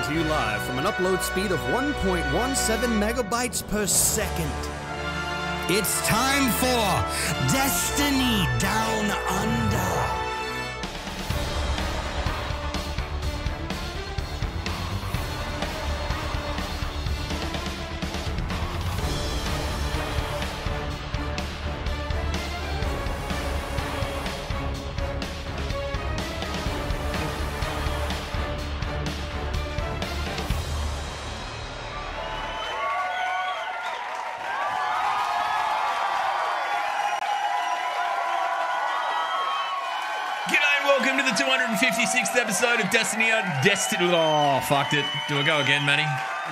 coming to you live from an upload speed of 1.17 megabytes per second. It's time for Destiny Down Under. Welcome to the 256th episode of Destiny. Oh, fucked it. Do I go again, Manny?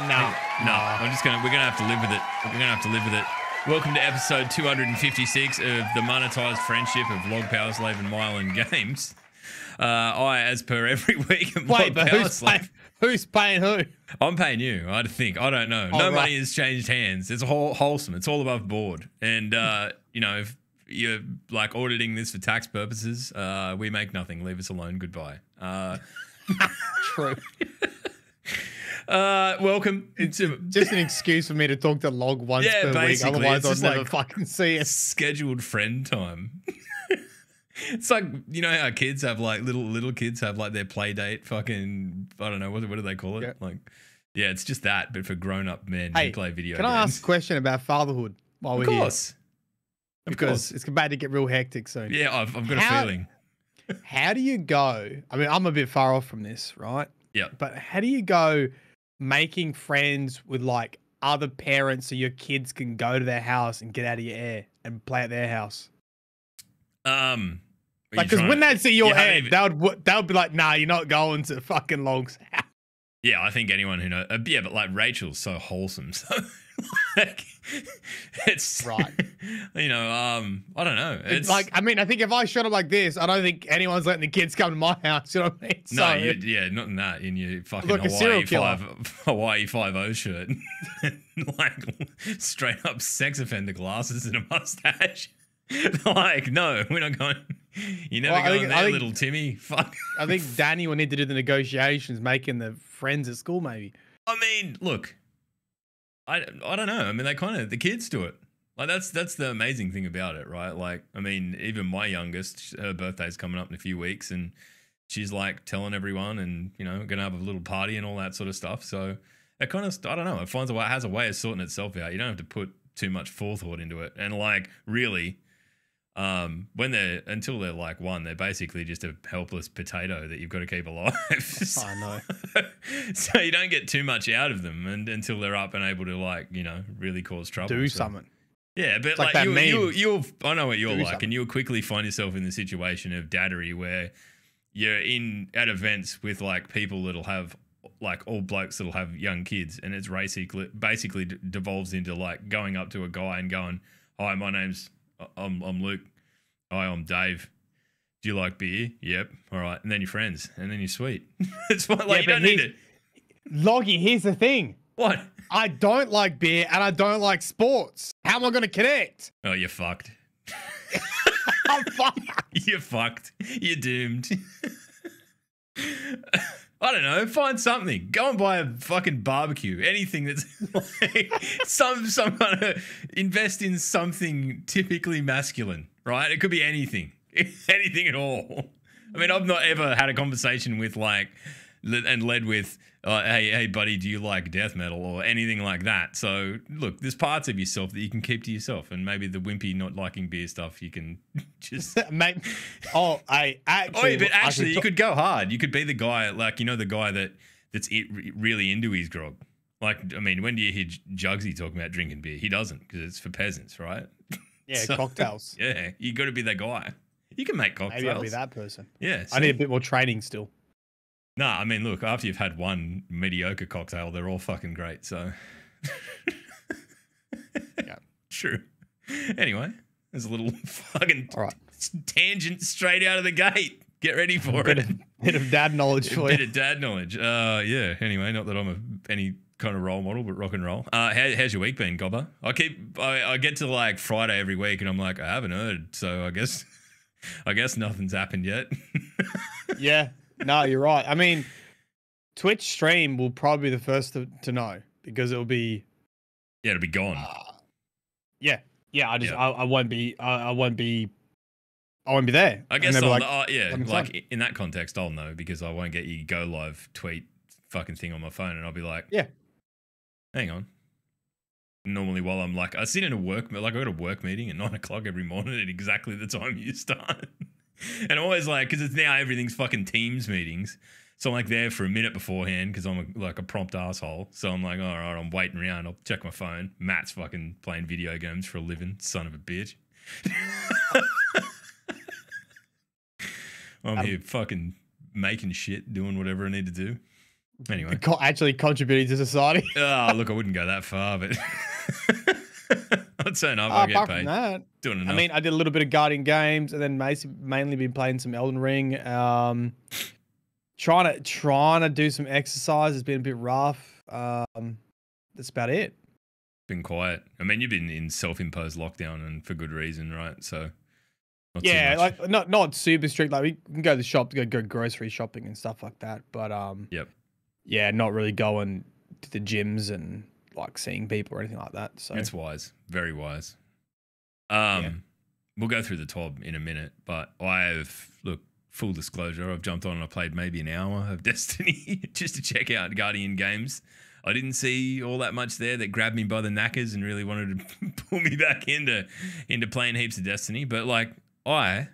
No. We're gonna have to live with it. We're gonna have to live with it. Welcome to episode 256 of the monetized friendship of Log Power Slave and Mylan Games. I, as per every week, am Wait, Log but Power Slave. who's paying who? I'm paying you. I think. I don't know. No money has changed hands. It's wholesome. It's all above board. And you know, if you're like auditing this for tax purposes, we make nothing. Leave us alone. Goodbye. True. Welcome. It's just an excuse for me to talk to Log once per week. Basically, Otherwise, I'll just never like fucking see it. scheduled friend time. It's like, you know how kids have like little kids have like their play date fucking, I don't know, what do they call it? Yeah. Like, yeah, it's just that, but for grown-up men who play video can games. I ask a question about fatherhood while we're Of course. here? Because it's about to get real hectic soon. Yeah, I've got a feeling. How do you go? I mean, I'm a bit far off from this, right? Yeah. But how do you go making friends with like other parents so your kids can go to their house and get out of your air and play at their house? Like, because when they'd see your head, they would be like, "Nah, you're not going to fucking Log's house." Yeah, I think anyone who knows. Yeah, but like Rachel's so wholesome, so like it's right. You know, I don't know. It's like, I mean, I think if I shut up like this, I don't think anyone's letting the kids come to my house. You know what I mean? No, So, not in that. In your fucking like Hawaii 5-0 shirt, like straight up sex offender glasses and a mustache. Like, no, we're not going. You never go in there, little Timmy. Fuck. I think Danny will need to do the negotiations, making the friends at school, maybe. I mean, look, I don't know. I mean, the kids do it. Like, that's the amazing thing about it, right? Like, I mean, even my youngest, her birthday's coming up in a few weeks, and she's like telling everyone, and you know, gonna have a little party and all that sort of stuff. So it kind of, I don't know, it has a way of sorting itself out. You don't have to put too much forethought into it, and like, really. Until they're like one, they're basically just a helpless potato that you've got to keep alive. So, I know. So you don't get too much out of them until they're up and able to, like, you know, really cause trouble. Do something. Yeah, but like you'll I know what you're like, something. and you'll quickly find yourself in the situation of daddery where you're at events with like people that'll have like all blokes that'll have young kids, and it's basically devolves into like going up to a guy and going, "Hi, I'm Luke. Hi, I'm Dave. Do you like beer? Yep. All right." And then you're friends, and then you're sweet. It's what, like, you don't need it. Loggy, here's the thing. What? I don't like beer and I don't like sports. How am I going to connect? Oh, you're fucked. I'm fucked. You're fucked. You're doomed. I don't know. Find something. Go and buy a fucking barbecue. Anything that's like some kind of invest in something typically masculine, right? It could be anything, anything at all. I mean, I've not ever had a conversation with like and led with, hey, buddy, do you like death metal or anything like that? So look, there's parts of yourself that you can keep to yourself, and maybe the wimpy not liking beer stuff you can just mate. Actually, you could go hard. You could be the guy, like, you know, the guy that's really into his grog. Like, I mean, when do you hear Jugsy talking about drinking beer? He doesn't, because it's for peasants, right? Yeah, so, cocktails. Yeah, you got to be that guy. You can make cocktails. Maybe I'll be that person. Yeah, I need a bit more training still. Nah, I mean, look, after you've had one mediocre cocktail, they're all fucking great, so. Yeah. True. Anyway, there's a little fucking all right. Tangent straight out of the gate. Get ready for it. Bit of dad knowledge for you. Bit of dad knowledge. Yeah, anyway, not that I'm any kind of role model, but rock and roll. How's your week been, Gobber? I get to like Friday every week and I'm like, I haven't heard, so I guess nothing's happened yet. Yeah. No, you're right. I mean, Twitch stream will probably be the first to know because it'll be. Yeah, it'll be gone. Yeah. I won't be. I won't be there. I guess I'll like in that context, I'll know because I won't get you go live tweet fucking thing on my phone, and I'll be like, yeah, hang on. Normally, while I'm like, I sit in I got a work meeting at 9 o'clock every morning at exactly the time you start, and I'm always like, because it's now everything's fucking Teams meetings, so I'm like there for a minute beforehand because I'm like a prompt asshole. So I'm like, all right, I'm waiting around. I'll check my phone. Matt's fucking playing video games for a living, son of a bitch. I'm here fucking making shit, doing whatever I need to do. Anyway. Actually contributing to society. Oh, look, I wouldn't go that far, but I'd say enough. I get paid. That, doing enough. I mean, I did a little bit of Guardian games and then mainly been playing some Elden Ring. Trying to do some exercise. It's been a bit rough. That's about it. Been quiet. I mean, you've been in self-imposed lockdown and for good reason, right? So like not super strict. Like we can go to the shop to go grocery shopping and stuff like that. But yep. Yeah, not really going to the gyms and like seeing people or anything like that. So it's wise, very wise. We'll go through the TOB in a minute, but full disclosure, I've jumped on and I played maybe an hour of Destiny just to check out Guardian games. I didn't see all that much there that grabbed me by the knackers and really wanted to pull me back into playing heaps of Destiny. But like I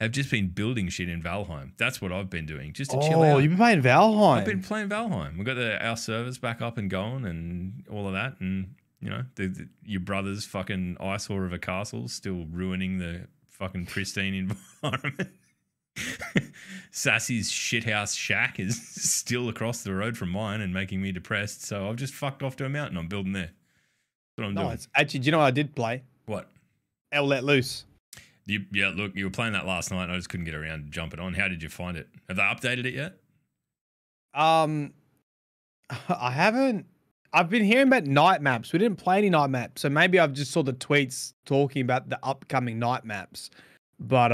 have just been building shit in Valheim. That's what I've been doing, just to chill out. Oh, you've been playing Valheim. I've been playing Valheim. We've got our servers back up and going and all of that. And, you know, your brother's fucking eyesore of a castle still ruining the fucking pristine environment. Sassy's shithouse shack is still across the road from mine and making me depressed. So I've just fucked off to a mountain. I'm building there. That's what I'm doing. Actually, do you know what I did play? What? L Let Loose. Look, you were playing that last night and I just couldn't get around to jumping on. How did you find it? Have they updated it yet? I haven't. I've been hearing about night maps. We didn't play any night maps, so maybe I've just saw the tweets talking about the upcoming night maps. But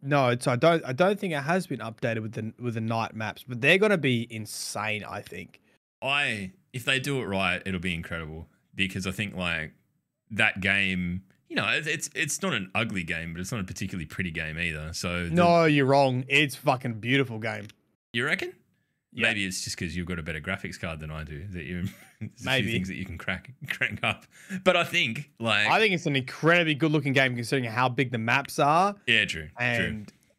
no, I don't think it has been updated with the night maps. But they're gonna be insane, I think. If they do it right, it'll be incredible because I think like that game. You know, it's not an ugly game, but it's not a particularly pretty game either. So no, you're wrong. It's fucking beautiful game. You reckon? Yeah. Maybe it's just because you've got a better graphics card than I do that there's maybe a few things that you can crank up. But I think it's an incredibly good looking game considering how big the maps are. Yeah, true. I'll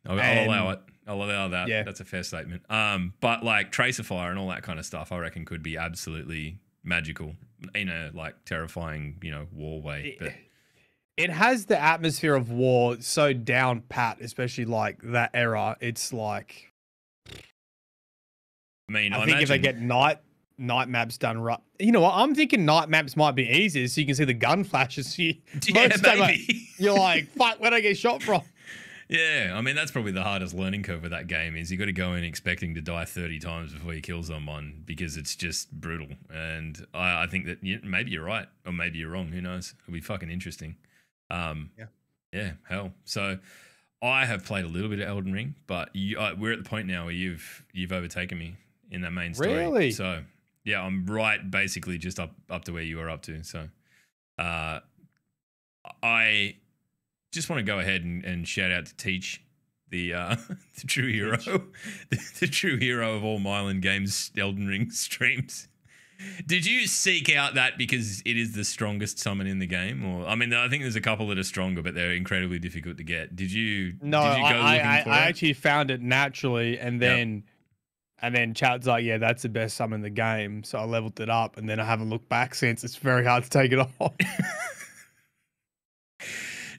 allow it. I'll allow that. Yeah. That's a fair statement. But like Tracer Fire and all that kind of stuff, I reckon could be absolutely magical in a like terrifying, war way. But it has the atmosphere of war so down pat, especially like that era. It's like, I think if they get night maps done right, you know what? I'm thinking night maps might be easier, so you can see the gun flashes. Maybe. You're like, fuck, where'd I get shot from? Yeah, I mean that's probably the hardest learning curve of that game is you got to go in expecting to die 30 times before you kill someone because it's just brutal. And I think that maybe you're right or maybe you're wrong. Who knows? It'll be fucking interesting. Yeah, hell. So I have played a little bit of Elden Ring, but we're at the point now where you've overtaken me in that main story. Really? So yeah, I'm right basically just up to where you are up to. So I just want to go ahead and shout out to Teach, the true hero, the true hero of all Mylan Games Elden Ring streams. Did you seek out that because it is the strongest summon in the game? Or I mean, I think there's a couple that are stronger, but they're incredibly difficult to get. Did you? No, did you go looking for I it? actually found it naturally, and then chat's like, yeah, that's the best summon in the game. So I leveled it up, and then I haven't looked back since. It's very hard to take it off.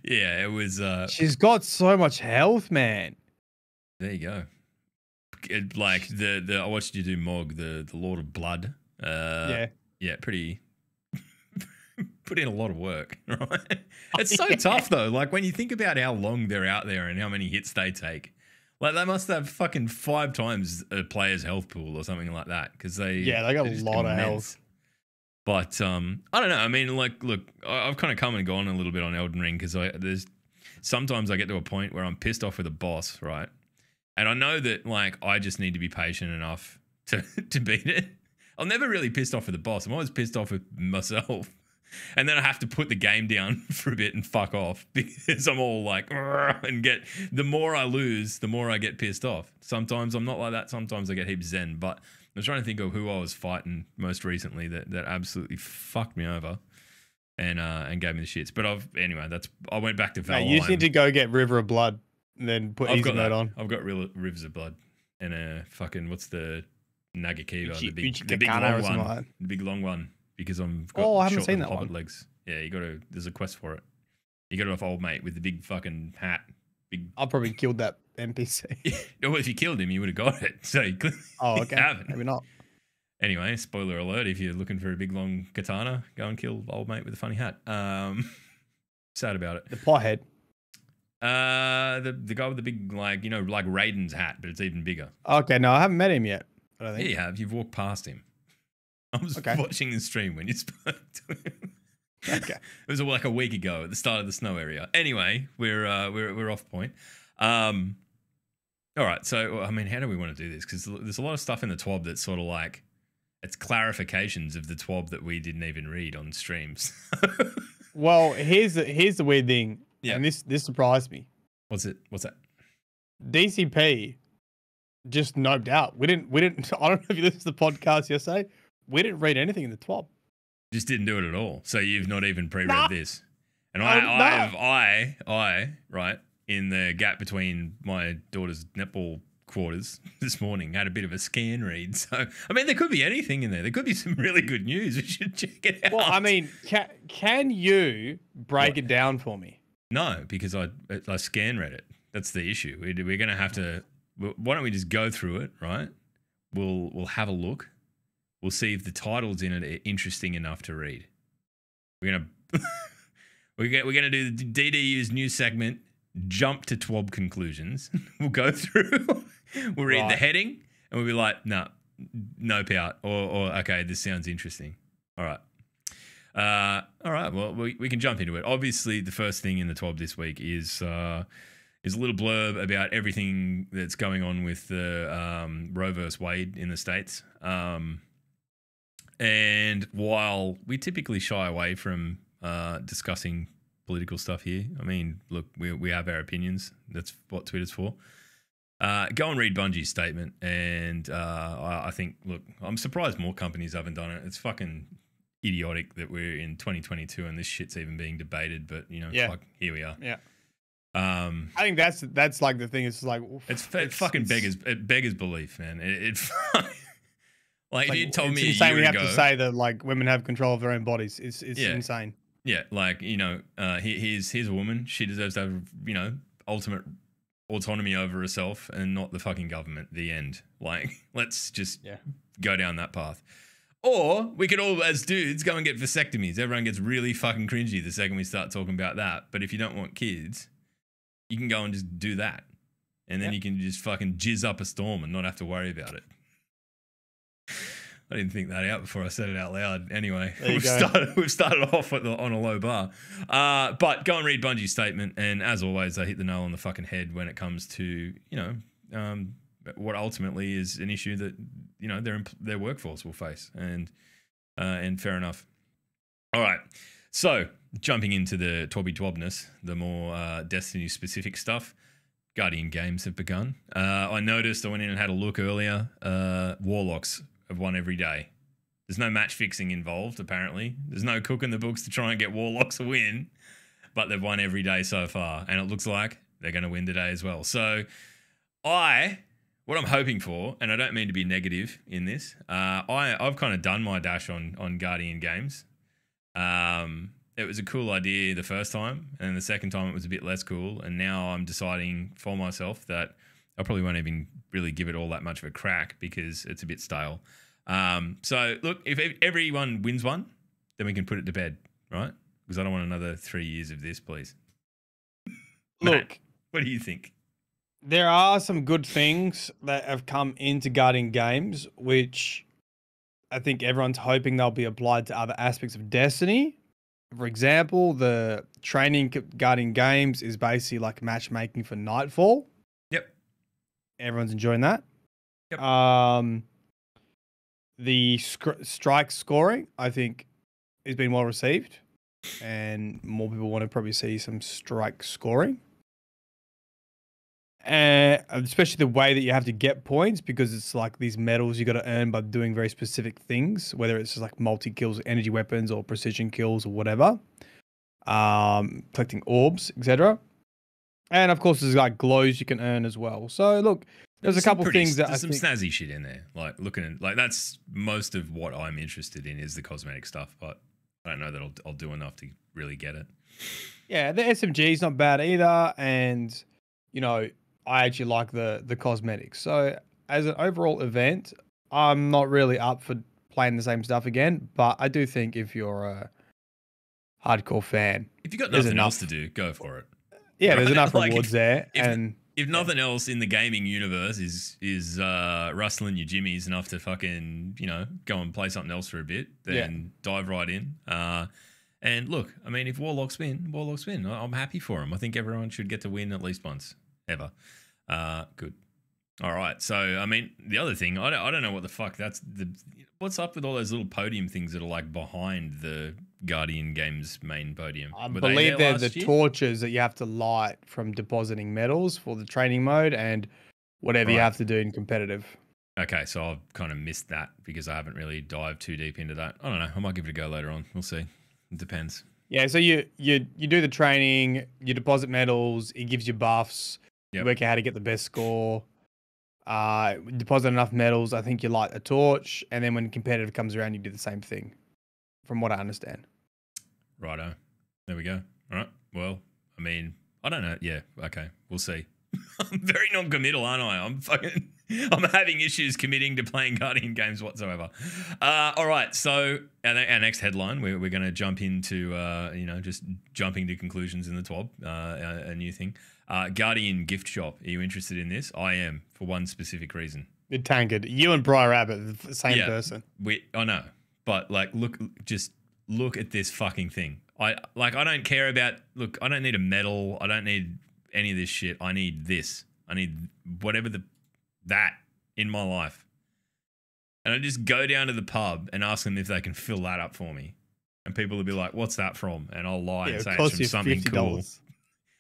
Yeah, it was. She's got so much health, man. There you go. Like I watched you do Mog, the Lord of Blood. Yeah, pretty. Put in a lot of work, right? It's so tough though. Like when you think about how long they're out there and how many hits they take, like they must have fucking 5 times a player's health pool or something like that because they got a lot of health. But I don't know. I mean, like, look, I've kind of come and gone a little bit on Elden Ring because sometimes I get to a point where I'm pissed off with a boss, right? And I know that like I just need to be patient enough to beat it. I'm never really pissed off with the boss. I'm always pissed off with myself. And then I have to put the game down for a bit and fuck off because I'm all like, and the more I lose, the more I get pissed off. Sometimes I'm not like that. Sometimes I get heaps zen. But I'm trying to think of who I was fighting most recently that absolutely fucked me over and gave me the shits. But I went back to Valheim. You just need to go get River of Blood and then put easy mode on. I've got Rivers of Blood and a fucking, what's the Nagakiba, the big long one. Because I haven't seen that one. Legs. Yeah, there's a quest for it. You got it off old mate with the big fucking hat. I probably killed that NPC. Well, if you killed him, you would have got it. So you okay. haven't. Maybe not. Anyway, spoiler alert, if you're looking for a big long katana, go and kill old mate with a funny hat. Sad about it. The pothead. The guy with the big, like Raiden's hat, but it's even bigger. Okay, no, I haven't met him yet. I don't think. Yeah, you have. You've walked past him. I was watching the stream when you spoke to him. Okay. It was like a week ago at the start of the snow area. Anyway, we're off point. All right. So, I mean, how do we want to do this? Because there's a lot of stuff in the TWAB that's sort of like, it's clarifications of the TWAB that we didn't even read on streams. Well, here's the weird thing. Yeah. And this surprised me. What's that? DCP just noped out. We didn't. I don't know if you listened to the podcast yesterday. We didn't read anything in the TWAB. Just didn't do it at all. So you've not even pre-read this. And I, right, in the gap between my daughter's netball quarters this morning, had a bit of a scan read. So, I mean, there could be anything in there. There could be some really good news. We should check it out. Well, I mean, can you break it down for me? No, because I scan read it. That's the issue. We're going to have to, why don't we just go through it, right? We'll have a look. We'll see if the titles in it are interesting enough to read. We're gonna do the DDU's new segment, jump to TWAB conclusions. We'll go through. We'll read the heading, and we'll be like, no pout, or okay, this sounds interesting. All right. Well, we can jump into it. Obviously, the first thing in the TWAB this week is a little blurb about everything that's going on with the Roe vs. Wade in the States. And while we typically shy away from discussing political stuff here, I mean, look, we have our opinions. That's what Twitter's for. Go and read Bungie's statement. And I think, look, I'm surprised more companies haven't done it. It's fucking idiotic that we're in 2022 and this shit's even being debated. But, fuck, here we are. Yeah. I think that's like the thing. It's like it fucking beggars belief, man. Like if you told me it's insane we have to say that like women have control of their own bodies. It's insane. Yeah, like here's a woman. She deserves to have ultimate autonomy over herself and not the fucking government. The end. Like let's just go down that path. Or we could all, as dudes, go and get vasectomies. Everyone gets really fucking cringy the second we start talking about that. But if you don't want kids, you can go and just do that, and then you can just fucking jizz up a storm and not have to worry about it. I didn't think that out before I said it out loud. Anyway, we've started off on a low bar. But go and read Bungie's statement. And as always, they hit the nail on the fucking head when it comes to, what ultimately is an issue that, their workforce will face. And fair enough. All right. So jumping into the Twabby-twabness, the more Destiny-specific stuff, Guardian games have begun. I noticed, I went in and had a look earlier, Warlocks have won every day. There's no match fixing involved, apparently. There's no cooking the books to try and get Warlocks a win, but they've won every day so far, and it looks like they're going to win today as well. So what I'm hoping for, and I don't mean to be negative in this, I've kind of done my dash on Guardian games. It was a cool idea the first time, and the second time it was a bit less cool, and now I'm deciding for myself that I probably won't even really give it all that much of a crack because it's a bit stale. So, look, if everyone wins one, then we can put it to bed, right? Because I don't want another 3 years of this, please. Look, Matt, what do you think? There are some good things that have come into Guardian games, which I think everyone's hoping they'll be applied to other aspects of Destiny. For example, the training Guardian games is basically like matchmaking for Nightfall. Yep. Everyone's enjoying that. Yep. The strike scoring, I think, has been well received, and more people want to probably see some strike scoring. Especially the way that you have to get points, because it's like these medals you got to earn by doing very specific things, whether it's just like multi kills, energy weapons, or precision kills, or whatever. Collecting orbs, etc. And of course, there's like glows you can earn as well. So look, there's a couple things that there's some snazzy shit in there. Like looking at, like that's most of what I'm interested in is the cosmetic stuff, but I don't know that I'll do enough to really get it. Yeah, the SMG is not bad either, and you know, I actually like the cosmetics. So as an overall event, I'm not really up for playing the same stuff again, but I do think if you're a hardcore fan, if you've got nothing else to do, go for it. Yeah, there's enough Like rewards there. If nothing else in the gaming universe is rustling your jimmies enough to fucking, you know, go and play something else for a bit, then dive right in. And look, I mean, if Warlocks win, Warlocks win. I'm happy for them. I think everyone should get to win at least once, ever. Good. All right. So, I mean, the other thing, I don't know what the fuck what's up with all those little podium things that are like behind the Guardian Games main podium? I believe they're the torches that you have to light from depositing medals for the training mode and whatever you have to do in competitive. Okay, so I've kind of missed that because I haven't really dived too deep into that. I don't know. I might give it a go later on. We'll see. It depends. Yeah, so you do the training, you deposit medals, it gives you buffs, you work out how to get the best score. Deposit enough medals, I think you light a torch, and then when competitive comes around, you do the same thing, from what I understand. Righto. There we go. All right. Well, I mean, I don't know. Yeah. Okay. We'll see. I'm very non-committal, aren't I? I'm having issues committing to playing Guardian games whatsoever. All right. So our next headline, we're going to jump into, just jumping to conclusions in the TWAB, a new thing. Guardian gift shop. Are you interested in this? I am, for one specific reason. It tanked. You and Briar Rabbit, the same person. I know, but like, look at this fucking thing. I don't care about. Look, I don't need a medal. I don't need any of this shit. I need this. I need whatever that in my life. And I just go down to the pub and ask them if they can fill that up for me. And people will be like, "What's that from?" And I'll lie and say it's from something cool.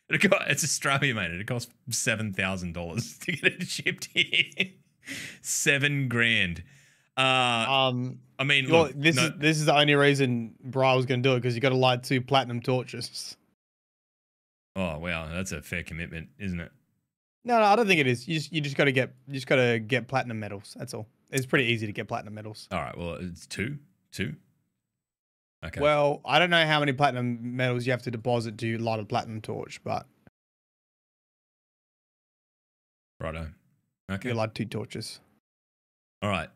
It's Australia, mate. It costs $7,000 to get it shipped here. $7,000. I mean, look, this is the only reason Brian was going to do it, because you got to light 2 platinum torches. Oh wow, that's a fair commitment, isn't it? No, I don't think it is. You just got to get platinum medals. That's all. It's pretty easy to get platinum medals. All right. Well, it's two. Okay. Well, I don't know how many platinum medals you have to deposit to light a platinum torch, but righto. Okay. You light 2 torches. All right.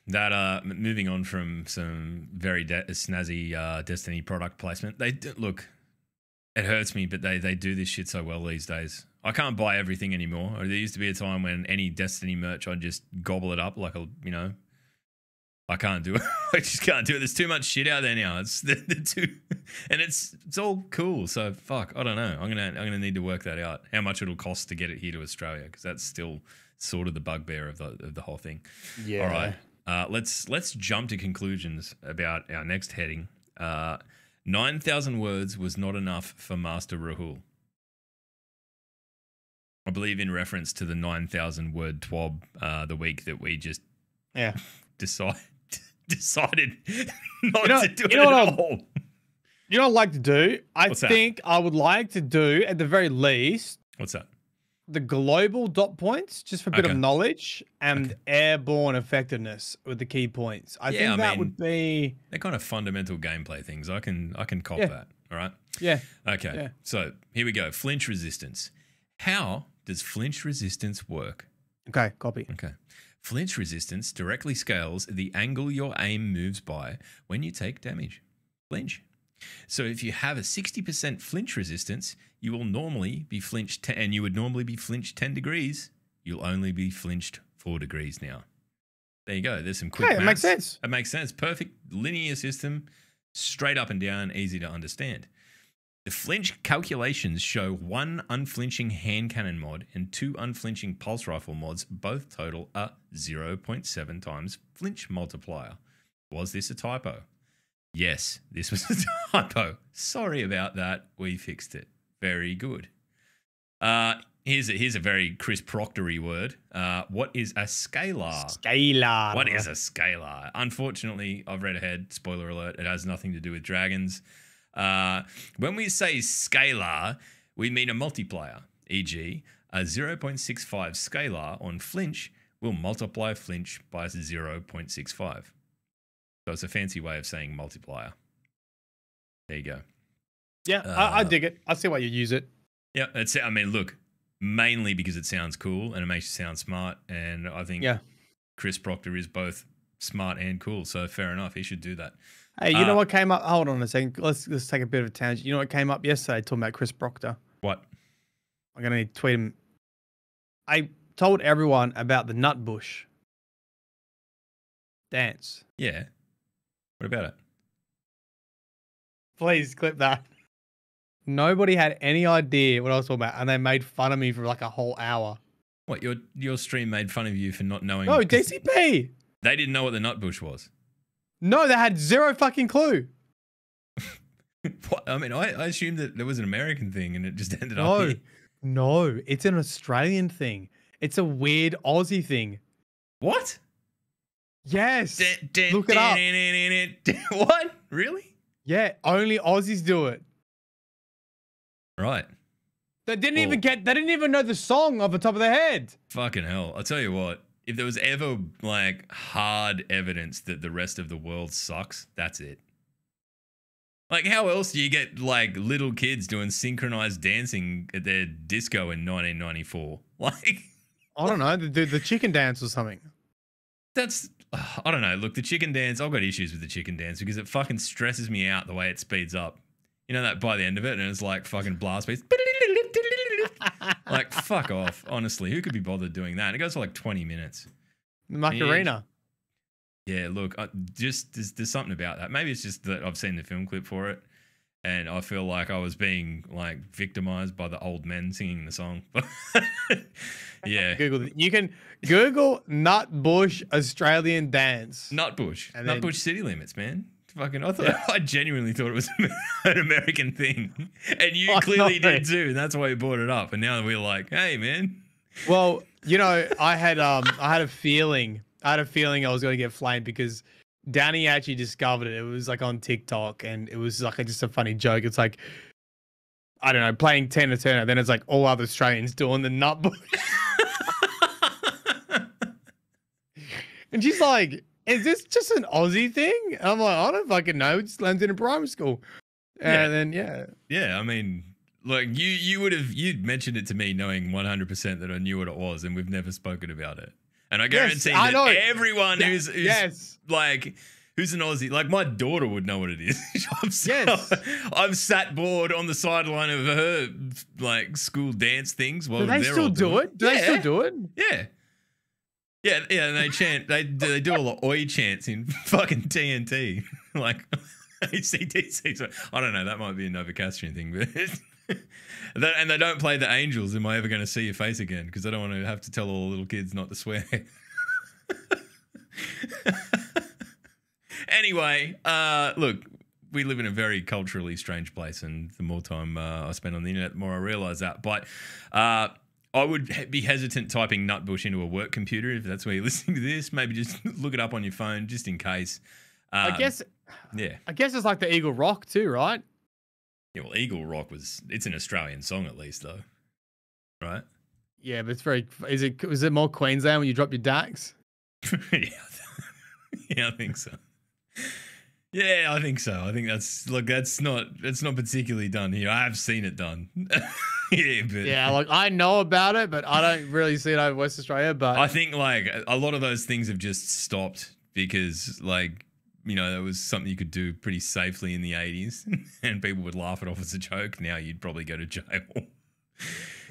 That moving on from some very snazzy Destiny product placement. Look, it hurts me, but they do this shit so well these days. I can't buy everything anymore. There used to be a time when any Destiny merch, I'd just gobble it up like I can't do it. I just can't do it. There's too much shit out there now. It's the two, and it's all cool. So fuck, I don't know. I'm gonna need to work that out. How much it'll cost to get it here to Australia, because that's still sort of the bugbear of the whole thing. Yeah. All right. Let's jump to conclusions about our next heading. 9,000 words was not enough for Master Rahul. I believe in reference to the 9,000 word TWAB the week that we just decided not to do it at all. You know what I'd like to do? I think I would like to do, at the very least... What's that? The global dot points, just for a bit of knowledge, and airborne effectiveness with the key points. I think that would be... They're kind of fundamental gameplay things. I can cop that, all right? Yeah. Okay, yeah. So here we go. Flinch resistance. How does flinch resistance work? Okay, copy. Okay. Flinch resistance directly scales the angle your aim moves by when you take damage. Flinch. So if you have a 60% flinch resistance, you will normally be flinched, and you would normally be flinched 10 degrees. You'll only be flinched 4 degrees now. There you go. There's some quick maths. It makes sense. It makes sense. Perfect linear system, straight up and down, easy to understand. The flinch calculations show 1 unflinching hand cannon mod and 2 unflinching pulse rifle mods both total a 0.7 times flinch multiplier. Was this a typo? Yes, this was a typo. Sorry about that. We fixed it. Very good. Here's a very Chris Proctory word. What is a scalar? Scalar. What is a scalar? Unfortunately, I've read ahead. Spoiler alert. It has nothing to do with dragons. When we say scalar, we mean a multiplier. E.g., a 0.65 scalar on flinch will multiply flinch by 0.65. So it's a fancy way of saying multiplier. There you go. Yeah, I dig it. I see why you use it. Yeah, I mean, look, mainly because it sounds cool and it makes you sound smart. And I think Chris Proctor is both smart and cool. So fair enough. He should do that. Hey, you know what came up? Hold on a second. Let's take a bit of a tangent. You know what came up yesterday talking about Chris Proctor? What? I'm going to tweet him. I told everyone about the Nutbush dance. Yeah. What about it? Please clip that. Nobody had any idea what I was talking about, and they made fun of me for like a whole hour. What, your stream made fun of you for not knowing? No, DCP. They didn't know what the Nutbush was. No, they had zero fucking clue. What? I mean, I assumed that there was an American thing and it just ended up here. No, it's an Australian thing. It's a weird Aussie thing. What? Yes. Look it up. What? Really? Yeah, only Aussies do it. Right. They didn't even know the song off the top of their head. Fucking hell. I'll tell you what. If there was ever like hard evidence that the rest of the world sucks, that's it. Like, how else do you get like little kids doing synchronized dancing at their disco in 1994? Like, I don't know, the chicken dance or something. That's, I don't know. Look, the chicken dance, I've got issues with the chicken dance because it fucking stresses me out the way it speeds up. You know that by the end of it, and it's like fucking blast beats. Like, fuck off. Honestly, who could be bothered doing that? It goes for like 20 minutes. Macarena. Yeah, look, there's something about that. Maybe it's just that I've seen the film clip for it, and I feel like I was being like victimized by the old men singing the song. Yeah, You can Google Nutbush Australian dance. Nutbush, Nutbush City Limits, man. Fucking, I genuinely thought it was an American thing, and you clearly did too, and that's why you brought it up. And now we're like, hey, man. Well, you know, I had a feeling I was going to get flamed because Danny actually discovered it. It was like on TikTok, and it was like just a funny joke. It's like, I don't know, playing Tina Turner, then it's like all other Australians doing the Nutbush. And she's like, is this just an Aussie thing? And I'm like, I don't fucking know. It just learned in a primary school. And then, Yeah, I mean, like, you'd mentioned it to me knowing 100% that I knew what it was, and we've never spoken about it. And I guarantee that everyone who's like, who's an Aussie, like my daughter would know what it is. I've sat bored on the sideline of her like school dance things. Do they still do it? Do they still do it? Yeah. Yeah, and they chant. They do all the oi chants in fucking TNT, like ACDC. So, I don't know. That might be a Novocastrian thing, but and they don't play the Angels. Am I ever going to see your face again? Because I don't want to have to tell all the little kids not to swear. Anyway, look, we live in a very culturally strange place, and the more time I spend on the internet, the more I realise that. But I would be hesitant typing Nutbush into a work computer if that's where you're listening to this. Maybe just look it up on your phone just in case. I guess it's like the Eagle Rock too, right? Yeah, well, Eagle Rock it's an Australian song at least though, right? Yeah, but is it more Queensland when you drop your DAX? Yeah, I think so. Yeah, I think so. I think that's not particularly done here. I have seen it done. Yeah, like I know about it, but I don't really see it over West Australia. But I think like a lot of those things have just stopped because like, you know, that was something you could do pretty safely in the 80s and people would laugh it off as a joke. Now you'd probably go to jail.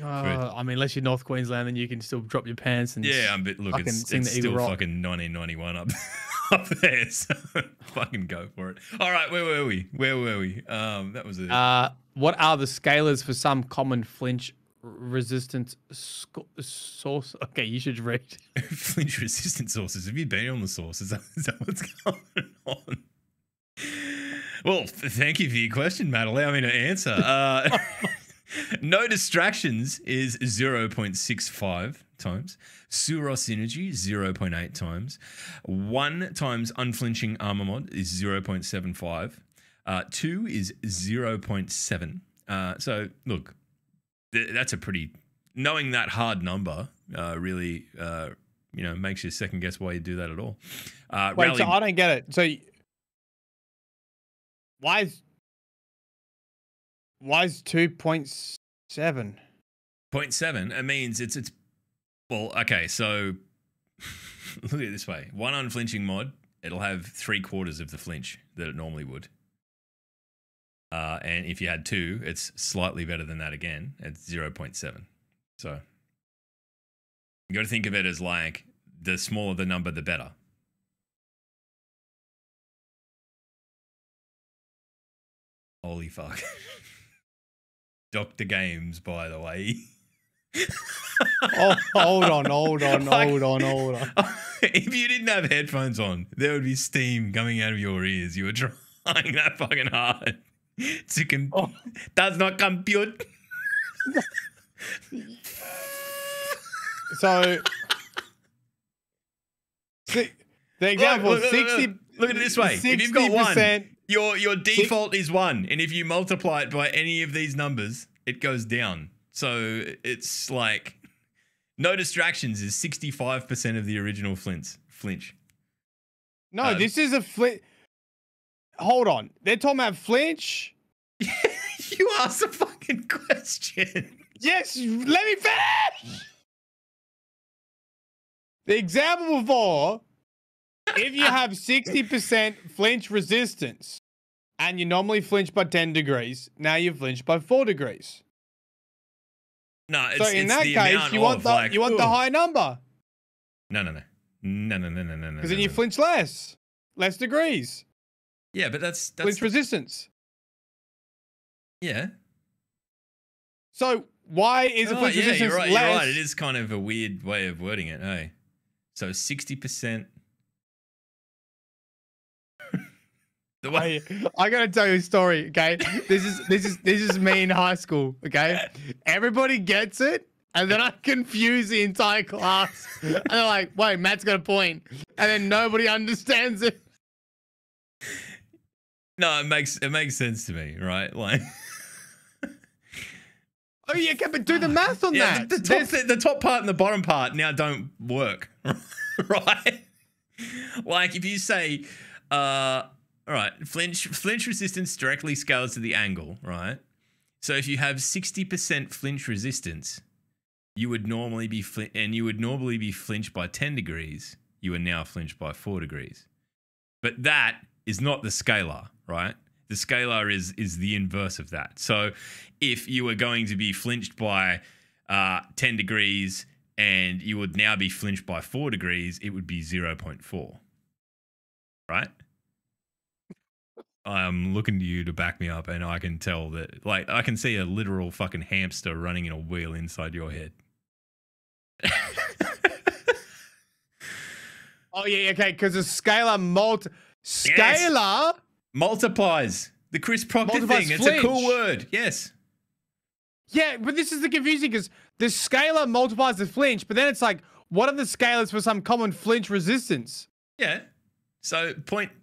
I mean, unless you're North Queensland, then you can still drop your pants and but look, it's still fucking 1991 up there, so fucking go for it. All right, where were we? That was it. What are the scalars for some common flinch resistance source? Okay, you should read. Flinch resistance sources. Have you been on the source? Is that what's going on? Well, thank you for your question, Matt. Allow me to answer. No distractions is 0.65 times. Suro synergy 0.8 times. 1 times unflinching armor mod is 0.75. 2 is 0.7. So look, that's a pretty, knowing that hard number really makes you second guess why you do that at all. Wait, so I don't get it. So why is 2.7? 0.7, it means it's well, okay, so look at it this way. One unflinching mod, it'll have 3/4 of the flinch that it normally would. And if you had 2, it's slightly better than that again. It's 0.7. So you got to think of it as like the smaller the number, the better. Holy fuck. Dr. Games, by the way. Oh, hold on. If you didn't have headphones on, there would be steam coming out of your ears. You were trying that fucking hard. Does not compute. So, the example, look, 60. Look at it this way. If you've got 1, your default is 1. And if you multiply it by any of these numbers, it goes down. So it's like no distractions is 65% of the original flinch. No, this is a flinch. Hold on. They're talking about flinch? You asked a fucking question. Yes, let me finish. The example before, if you have 60% flinch resistance and you normally flinch by 10 degrees, now you flinch by 4 degrees. No, so in that case, you want the high number. No. Because then you flinch less degrees. Yeah, but that's flinch resistance. Yeah. So why is the flinch resistance you're right, less? You're right. It is kind of a weird way of wording it, hey. So 60%. I gotta tell you a story, okay? This is me in high school, okay? Everybody gets it, and then I confuse the entire class. And they're like, wait, Matt's got a point. And then nobody understands it. No, it makes sense to me, right? Like oh yeah, okay, but do the math on that. The top part and the bottom part now don't work. Right? Like if you say all right, flinch resistance directly scales to the angle, right? So if you have 60% flinch resistance, you would normally be flinched by 10 degrees. You are now flinched by 4 degrees. But that is not the scalar, right? The scalar is the inverse of that. So if you were going to be flinched by 10 degrees and you would now be flinched by 4 degrees, it would be 0.4, right? I'm looking to you to back me up, and I can tell that, like, I can see a literal fucking hamster running in a wheel inside your head. Oh yeah, okay, because the scalar multiplies. The Chris Proctor thing. It's a cool word. Yes. Yeah, but this is the confusing because the scalar multiplies the flinch, but then it's like, what are the scalars for some common flinch resistance? Yeah. So Suro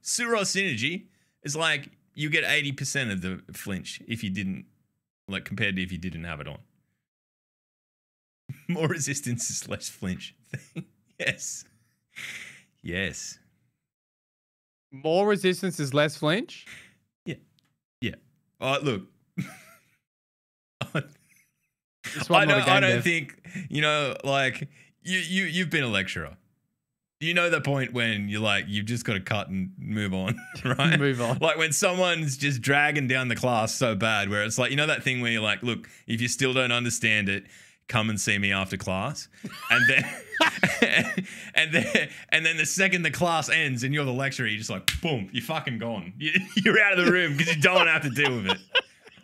synergy is like you get 80% of the flinch if you didn't, like, compared to if you didn't have it on. More resistance is less flinch. Yes. Yes. More resistance is less flinch? Yeah. Yeah. Look. I don't think, like, you've been a lecturer. You know the point when you're like, you've just got to cut and move on, right? Move on. Like when someone's just dragging down the class so bad where it's like, that thing where you're like, look, if you still don't understand it, come and see me after class, and then and then the second the class ends and you're the lecturer, you're just like, boom, you're fucking gone. You're out of the room because you don't want to have to deal with it.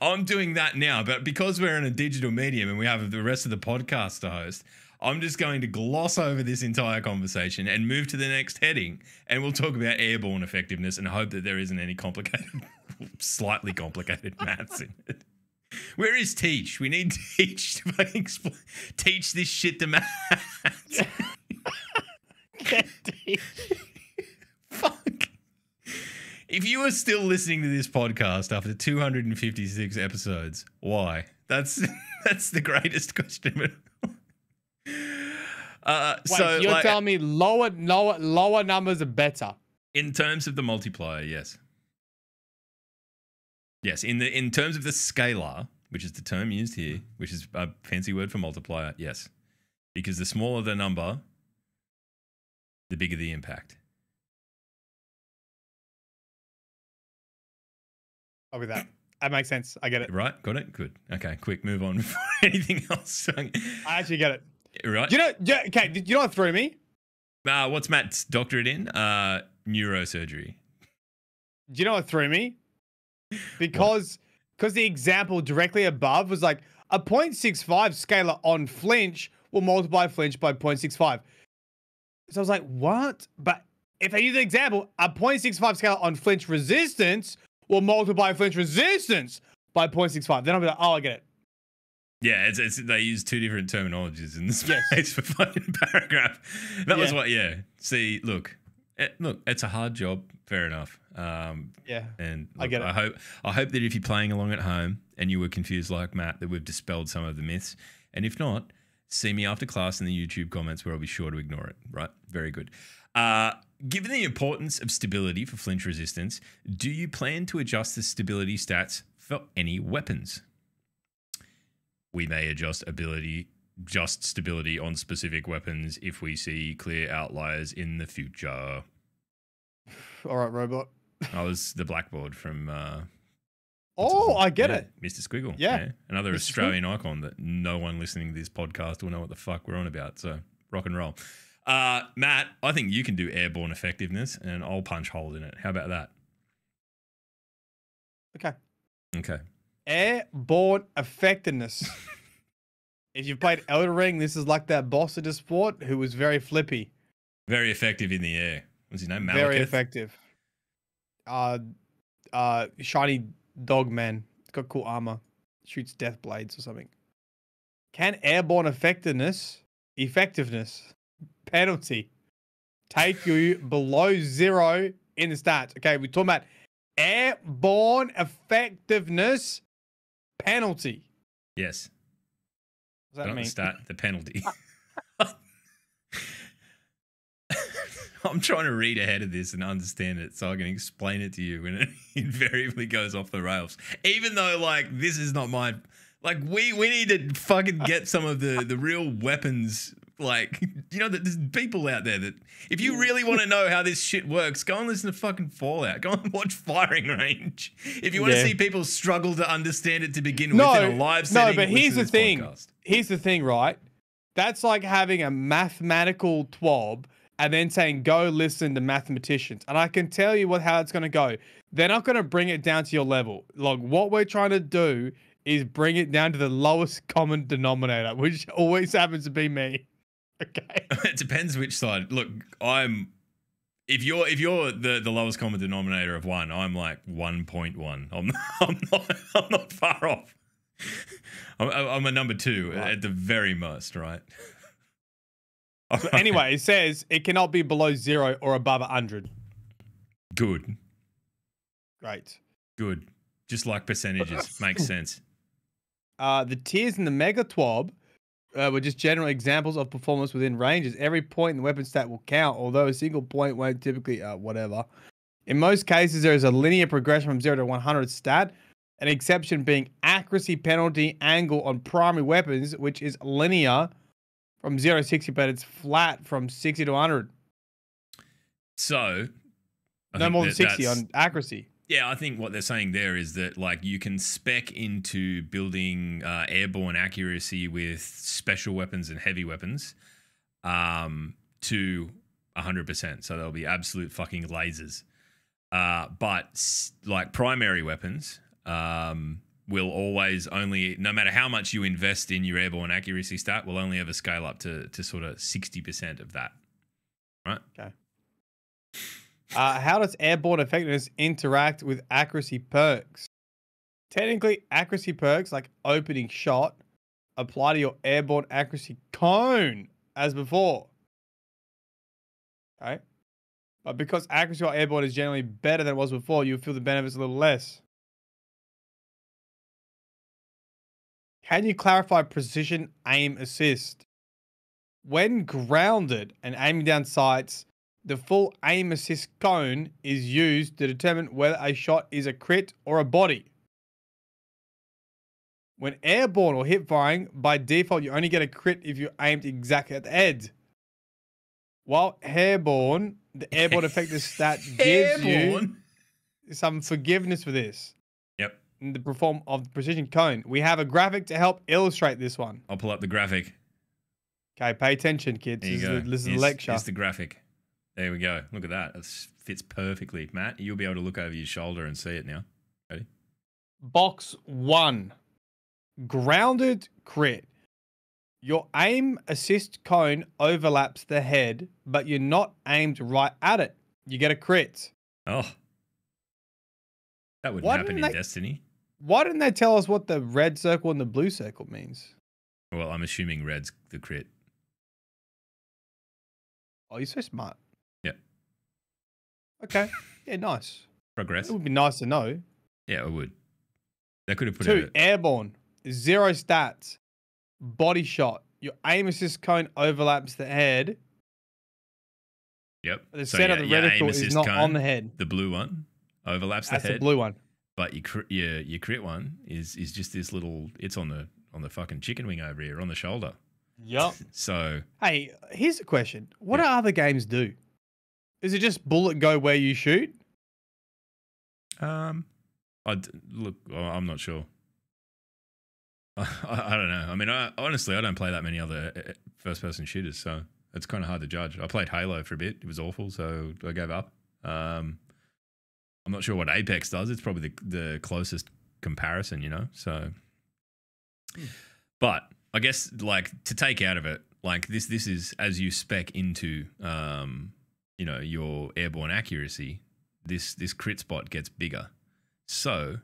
I'm doing that now, but because we're in a digital medium and we have the rest of the podcast to host, I'm just going to gloss over this entire conversation and move to the next heading, and we'll talk about airborne effectiveness and hope that there isn't any slightly complicated maths in it. Where is Teach? We need Teach to fucking teach this shit to maths. Fuck. If you are still listening to this podcast after 256 episodes, why? That's the greatest question. Wait, so you're telling me lower numbers are better in terms of the multiplier? Yes. Yes, in terms of the scalar, which is the term used here, which is a fancy word for multiplier. Yes, because the smaller the number, the bigger the impact. I'll be that. That makes sense. I get it. Right? Got it? Good. Okay, quick, move on before anything else. I actually get it. Right? Do you know? Okay. Did you know what threw me? What's Matt's doctorate in? Neurosurgery. Do you know what threw me? Because the example directly above was like a 0.65 scalar on Flinch will multiply Flinch by 0.65. So I was like, what? But if I use the example, a 0.65 scalar on Flinch Resistance will multiply Flinch Resistance by 0.65. Then I'll be like, oh, I get it. Yeah, they use two different terminologies in the space for fucking paragraph. That was what, yeah. See, look, it's a hard job. Fair enough. Yeah, and look, I get it. I hope that if you're playing along at home and you were confused like Matt, that we've dispelled some of the myths. And if not, see me after class in the YouTube comments where I'll be sure to ignore it. Right? Very good. Given the importance of stability for flinch resistance, do you plan to adjust the stability stats for any weapons? We may adjust stability on specific weapons if we see clear outliers in the future. All right, robot. I was the blackboard from. I get it. Mr. Squiggle. Yeah. Another Australian icon that no one listening to this podcast will know what the fuck we're on about. So rock and roll. Matt, I think you can do airborne effectiveness and I'll punch holes in it. How about that? Okay. Airborne effectiveness. If you've played Elden Ring, this is like that boss of the sport who was very flippy. Very effective in the air. What's his name? Malekith? Very effective. Shiny dog man. It's got cool armor. Shoots death blades or something. Can airborne effectiveness penalty take you below 0 in the stats? Okay, we're talking about airborne effectiveness penalty. Yes. What does that mean? The stat, the penalty. I'm trying to read ahead of this and understand it so I can explain it to you when it invariably goes off the rails. Even though, like, this is not my... Like, we need to fucking get some of the real weapons. Like, you know, there's people out there that... If you really want to know how this shit works, go and listen to fucking Fallout. Go and watch Firing Range. If you want to see people struggle to understand it to begin with in a live setting... No, but here's the thing. Podcast. Here's the thing, right? That's like having a mathematical TWAB and then saying, go listen to mathematicians. And I can tell you how it's going to go. They're not going to bring it down to your level. Like, what we're trying to do is bring it down to the lowest common denominator, which always happens to be me. Okay. It depends which side. Look, if you're the lowest common denominator of 1, I'm like 1.1. I'm not far off. I'm a number 2 at the very most, right? So anyway, it says it cannot be below 0 or above 100. Good. Great. Good. Just like percentages. Makes sense. The tiers in the Mega TWAB were just general examples of performance within ranges. Every point in the weapon stat will count, although a single point won't typically, whatever. In most cases, there is a linear progression from 0 to 100 stat, an exception being accuracy penalty angle on primary weapons, which is linear from 0 to 60, but it's flat from 60 to 100. So... No more than 60 on accuracy. Yeah, I think what they're saying there is that like you can spec into building airborne accuracy with special weapons and heavy weapons to 100%. So they'll be absolute fucking lasers. But like primary weapons will always only, no matter how much you invest in your airborne accuracy stat, will only ever scale up to sort of 60% of that. Right? Okay. How does airborne effectiveness interact with accuracy perks? Technically, accuracy perks like opening shot apply to your airborne accuracy cone as before. Okay. But because accuracy or airborne is generally better than it was before, you'll feel the benefits a little less. Can you clarify precision aim assist? When grounded and aiming down sights, the full aim assist cone is used to determine whether a shot is a crit or a body. When airborne or hip firing, by default, you only get a crit if you're aimed exactly at the head. While airborne, the airborne effective stat gives you some forgiveness for this. Yep. In the form of the precision cone. We have a graphic to help illustrate this one. I'll pull up the graphic. Okay, pay attention, kids. There you go. This is a lecture. Here's the graphic. There we go. Look at that. It fits perfectly. Matt, you'll be able to look over your shoulder and see it now. Ready? Box 1. Grounded crit. Your aim assist cone overlaps the head, but you're not aimed right at it. You get a crit. Oh. That wouldn't happen in Destiny. Why didn't they tell us what the red circle and the blue circle means? Well, I'm assuming red's the crit. Oh, you're so smart. Yep. Okay. Yeah, nice. Progress. It would be nice to know. Yeah, it would. They could have put 2. Airborne. 0 stats. Body shot. Your aim assist cone overlaps the head. Yep. The center of the reticle is not on the head. The blue one overlaps the head. That's the blue one. But your crit one is just this little. It's on the fucking chicken wing over here on the shoulder. Yep. So hey, here's a question: what do other games do? Is it just bullet go where you shoot? I'm not sure. I don't know. I mean, honestly, I don't play that many other first-person shooters, so it's kind of hard to judge. I played Halo for a bit. It was awful, so I gave up. I'm not sure what Apex does. It's probably the closest comparison, you know? So, but I guess, like, to take out of it, like, this is, as you spec into, you know, your airborne accuracy, this crit spot gets bigger. So...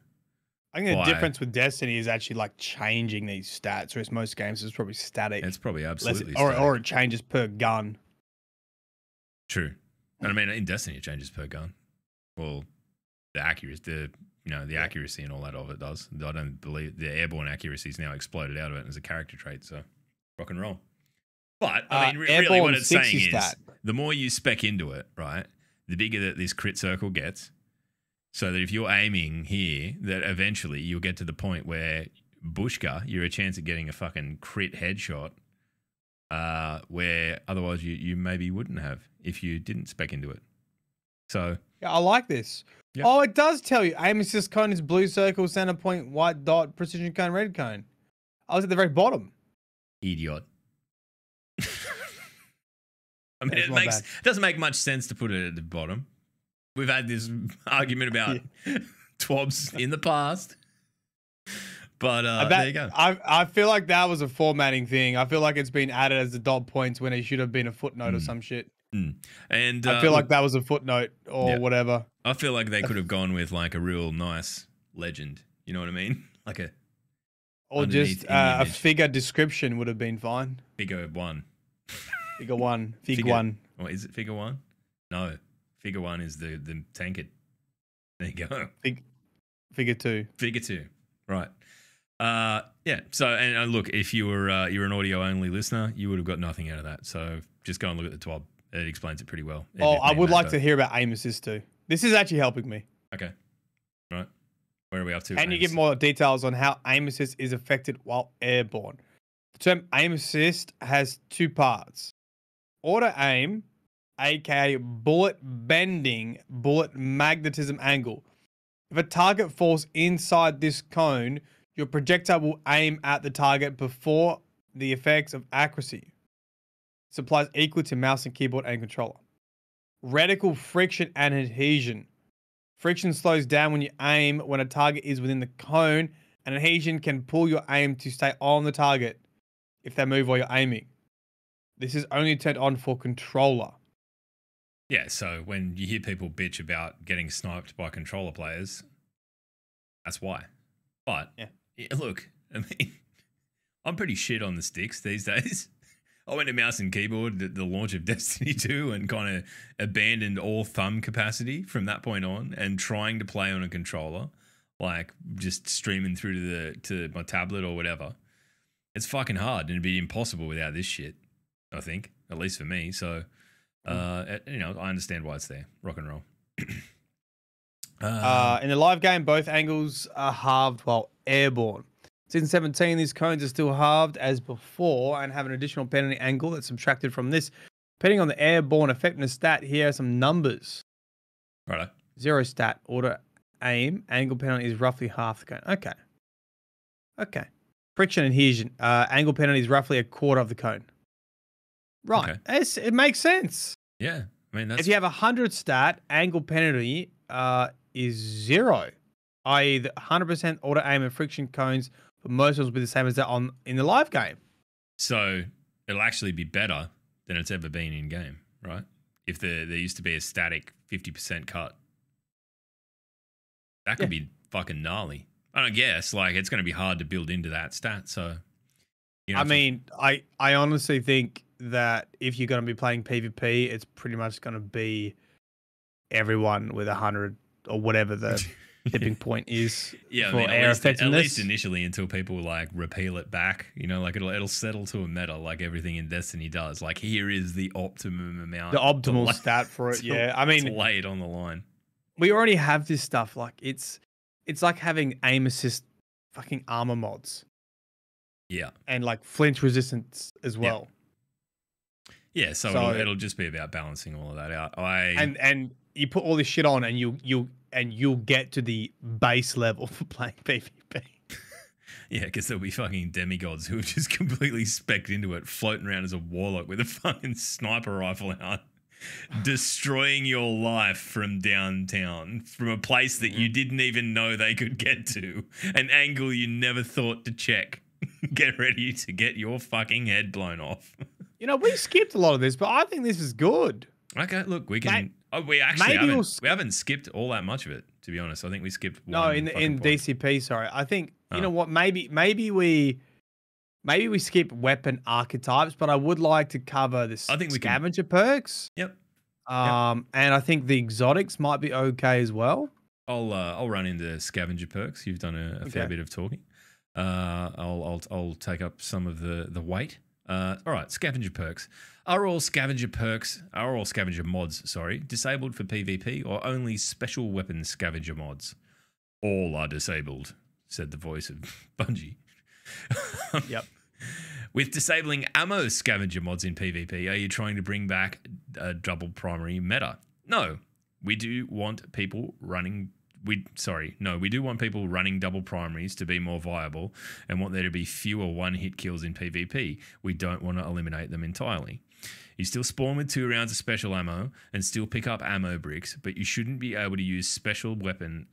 I think the difference with Destiny is actually like changing these stats, whereas most games is probably static. It's probably absolutely static. Or it changes per gun. True. And I mean, in Destiny, it changes per gun. Well, the accuracy, the accuracy and all that of it does. I don't believe the airborne accuracy is now exploded out of it as a character trait. So rock and roll. But I mean, really, what it's saying is the more you spec into it, right, the bigger that this crit circle gets. So that if you're aiming here, that eventually you'll get to the point where Bushka, you're a chance at getting a fucking crit headshot, where otherwise you maybe wouldn't have if you didn't spec into it. So yeah, I like this. Yep. Oh, it does tell you aim assist cone is blue circle, center point, white dot, precision cone, red cone. I was at the very bottom. Idiot. I mean, it doesn't make much sense to put it at the bottom. We've had this argument about TWABs in the past. But there you go. I feel like that was a formatting thing. I feel like it's been added as the dot points when it should have been a footnote or some shit. And I feel like that was a footnote or whatever. I feel like they could have gone with like a real nice legend. You know what I mean? Like a... Or just a figure description would have been fine. Figure 1. Figure 1. Fig 1. Or is it figure 1? No. Figure 1 is the tankard. There you go. Figure 2. Figure 2. Right. Yeah. So, and look, if you're an audio only listener, you would have got nothing out of that. So just go and look at the TWAB. It explains it pretty well. I would like to hear about aim assist too. This is actually helping me. Okay. Right. Where are we up to? Can you give more details on how aim assist is affected while airborne? The term aim assist has 2 parts. Auto aim, aka bullet bending, bullet magnetism angle. If a target falls inside this cone, your projectile will aim at the target before the effects of accuracy. Supplies equal to mouse and keyboard and controller. Reticle friction and adhesion. Friction slows down when you aim when a target is within the cone, and adhesion can pull your aim to stay on the target if they move while you're aiming. This is only turned on for controller. Yeah, so when you hear people bitch about getting sniped by controller players, that's why. But yeah, look, I mean, I'm pretty shit on the sticks these days. I went to mouse and keyboard at the launch of Destiny 2 and kind of abandoned all thumb capacity from that point on, and trying to play on a controller, like just streaming through to my tablet or whatever. It's fucking hard, and it'd be impossible without this shit, I think, at least for me. So, I understand why it's there. Rock and roll. In the live game, both angles are halved while airborne. Season 17, these cones are still halved as before and have an additional penalty angle that's subtracted from this. Depending on the airborne effectiveness stat, here are some numbers. Righto. 0 stat, auto aim, angle penalty is roughly half the cone. Okay. Friction and adhesion, angle penalty is roughly a quarter of the cone. Right. Okay. It makes sense. Yeah. I mean, that's... If you have 100 stat, angle penalty is 0, i.e. the 100% auto aim and friction cones for most will be the same as that in the live game. So it'll actually be better than it's ever been in game, right? If there used to be a static 50% cut. That could be fucking gnarly. I guess like it's going to be hard to build into that stat. So, I mean, I honestly think that if you're going to be playing PvP, it's pretty much going to be everyone with 100 or whatever the tipping point is for air effectiveness. At least initially, until people like repeal it back, like it'll settle to a meta like everything in Destiny does. Like here is the optimum amount, the optimal stat for it. Yeah, I mean, to lay it on the line. We already have this stuff. Like it's like having aim assist fucking armor mods. Yeah, and like flinch resistance as well. Yeah, so it'll just be about balancing all of that out. And you put all this shit on, and you'll get to the base level for playing PvP. Yeah, because there'll be fucking demigods who have just completely specced into it, floating around as a warlock with a fucking sniper rifle out, destroying your life from downtown, from a place that you didn't even know they could get to, an angle you never thought to check. Get ready to get your fucking head blown off. We skipped a lot of this, but I think this is good. Okay, look, we can. We haven't skipped all that much of it, to be honest. I think we skipped one. No, in DCP. Sorry, I think you know what? Maybe we skip weapon archetypes, but I would like to cover this. I think Scavenger Perks. Yep. And I think the exotics might be okay as well. I'll run into Scavenger Perks. You've done a fair bit of talking. I'll take up some of the weight. All right, Scavenger Perks. Are all Scavenger mods, disabled for PvP or only special weapon Scavenger mods? All are disabled, said the voice of Bungie. Yep. With disabling ammo Scavenger mods in PvP, are you trying to bring back a double primary meta? No, we do want people running double primaries to be more viable and want there to be fewer one-hit kills in PvP. We don't want to eliminate them entirely. You still spawn with 2 rounds of special ammo and still pick up ammo bricks, but you shouldn't be able to use a special weapon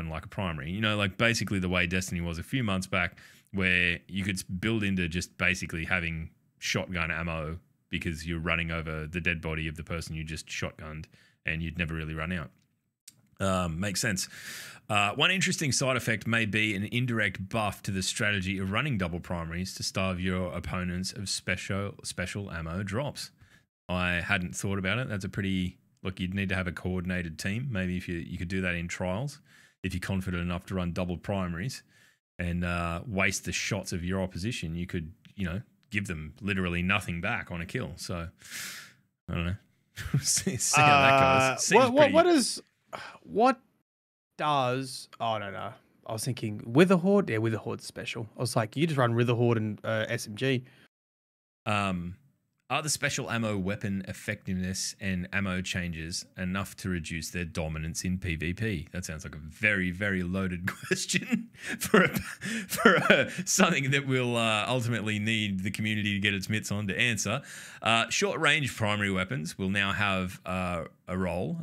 like a primary. Like basically the way Destiny was a few months back, where you could build into just basically having shotgun ammo because you're running over the dead body of the person you just shotgunned and you'd never really run out. Makes sense. One interesting side effect may be an indirect buff to the strategy of running double primaries to starve your opponents of special ammo drops. I hadn't thought about it. That's you'd need to have a coordinated team. Maybe if you could do that in trials, if you're confident enough to run double primaries and waste the shots of your opposition, you could, give them literally nothing back on a kill. So, I don't know. see how that goes. What does... Oh, no. I was thinking Witherhoard. Yeah, Witherhoard's special. I was like, you just run Witherhoard and SMG. Are the special ammo weapon effectiveness and ammo changes enough to reduce their dominance in PvP? That sounds like a very, very loaded question for something that will ultimately need the community to get its mitts on to answer. Short-range primary weapons will now have a role.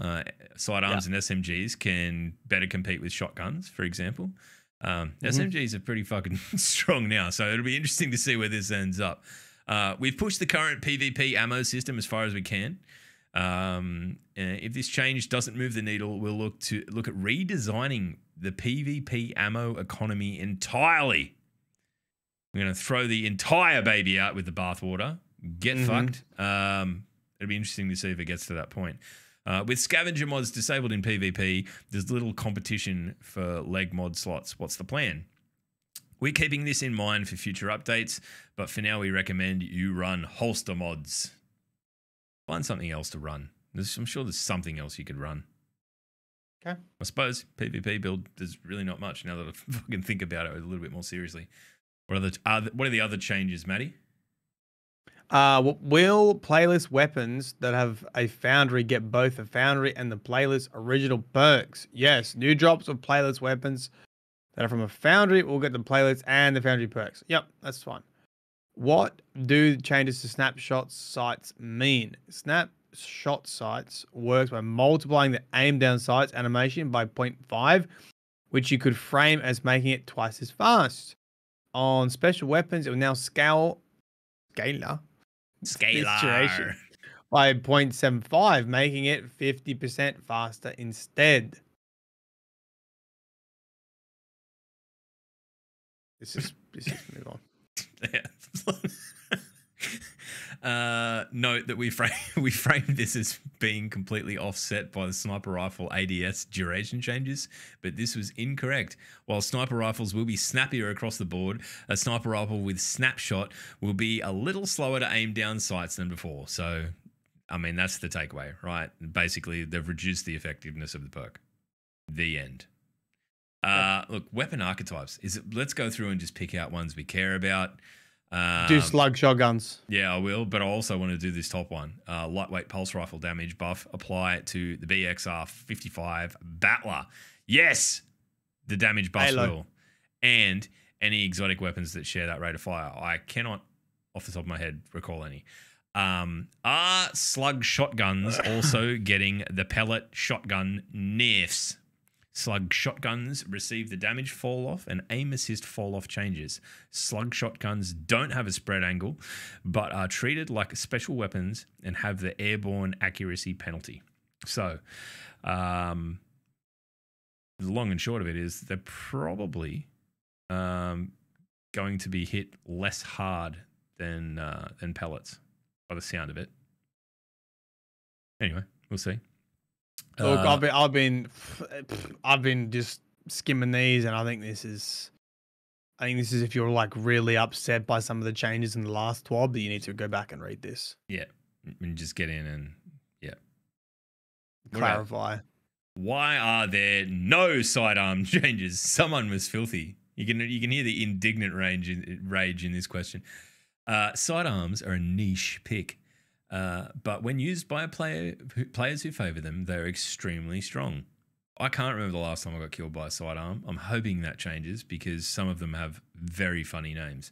Sidearms and SMGs can better compete with shotguns, for example. SMGs are pretty fucking strong now, so it'll be interesting to see where this ends up. We've pushed the current PvP ammo system as far as we can. If this change doesn't move the needle, we'll look at redesigning the PvP ammo economy entirely. We're going to throw the entire baby out with the bathwater. Get fucked. It'll be interesting to see if it gets to that point. With scavenger mods disabled in PvP, there's little competition for leg mod slots. What's the plan? We're keeping this in mind for future updates, but for now we recommend you run holster mods. Find something else to run. I'm sure there's something else you could run. Okay. I suppose PvP build, there's really not much now that I fucking think about it a little bit more seriously. What are the other changes, Matty? Will playlist weapons that have a foundry get both the foundry and the playlist original perks? Yes, new drops of playlist weapons that are from a foundry will get the playlist and the foundry perks. Yep, that's fine. What do changes to snapshot sights mean? Snapshot sights works by multiplying the aim down sights animation by 0.5, which you could frame as making it twice as fast. On special weapons, it will now scalar duration by 0.75, making it 50% faster instead. This is move on. Note that we framed this as being completely offset by the sniper rifle ADS duration changes, but this was incorrect. While sniper rifles will be snappier across the board, a sniper rifle with snapshot will be a little slower to aim down sights than before. So, I mean, that's the takeaway, right? Basically, they've reduced the effectiveness of the perk. The end. Look, weapon archetypes. Let's go through and just pick out ones we care about. Do slug shotguns. Yeah, I will, but I also want to do this top one. Lightweight pulse rifle damage buff. Apply it to the BXR 55 Battler. Yes, the damage buff will. And any exotic weapons that share that rate of fire. I cannot, off the top of my head, recall any. Are slug shotguns also getting the pellet shotgun nerfs? Slug shotguns receive the damage fall off and aim assist fall off changes. Slug shotguns don't have a spread angle, but are treated like special weapons and have the airborne accuracy penalty. So, the long and short of it is they're probably going to be hit less hard than pellets, by the sound of it. Anyway, we'll see. Look, I've been just skimming these, and I think this is if you're like really upset by some of the changes in the last TWAB, that you need to go back and read this. Yeah, and just get in and clarify. Why are there no sidearm changes? Someone was filthy. You can hear the indignant rage in this question. Sidearms are a niche pick. But when used by players who favour them, they're extremely strong. I can't remember the last time I got killed by a sidearm. I'm hoping that changes because some of them have very funny names.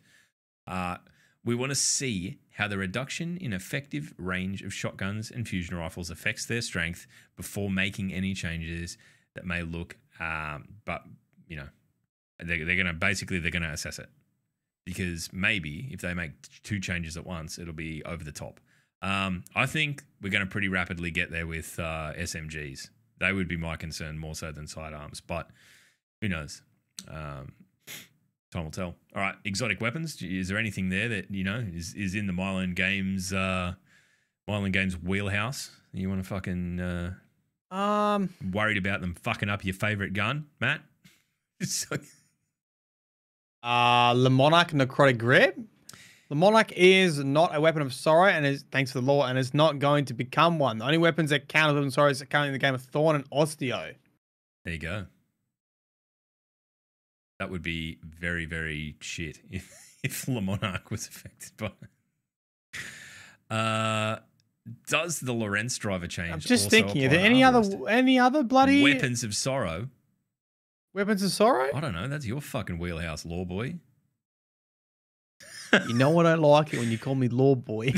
We want to see how the reduction in effective range of shotguns and fusion rifles affects their strength before making any changes that may look. But you know, they're gonna assess it, because maybe if they make two changes at once, it'll be over the top. I think we're going to pretty rapidly get there with SMGs. They would be my concern more so than sidearms, but who knows? Time will tell. All right, exotic weapons. Is there anything there that is in the Mylan Games wheelhouse? You want to fucking worried about them fucking up your favorite gun, Matt? Le Monarch Necrotic Grip. The Monarch is not a weapon of sorrow, and is thanks to the law, and is not going to become one. The only weapons that count as weapons of sorrow is currently in the game of Thorn and Osteo. There you go. That would be very, very shit if Le Monarch was affected by Does the Lorentz driver change? I'm just also thinking, are apply there to any other bloody weapons of sorrow? weapons of sorrow? I don't know. That's your fucking wheelhouse, law boy. You know I don't like it when you call me law boy.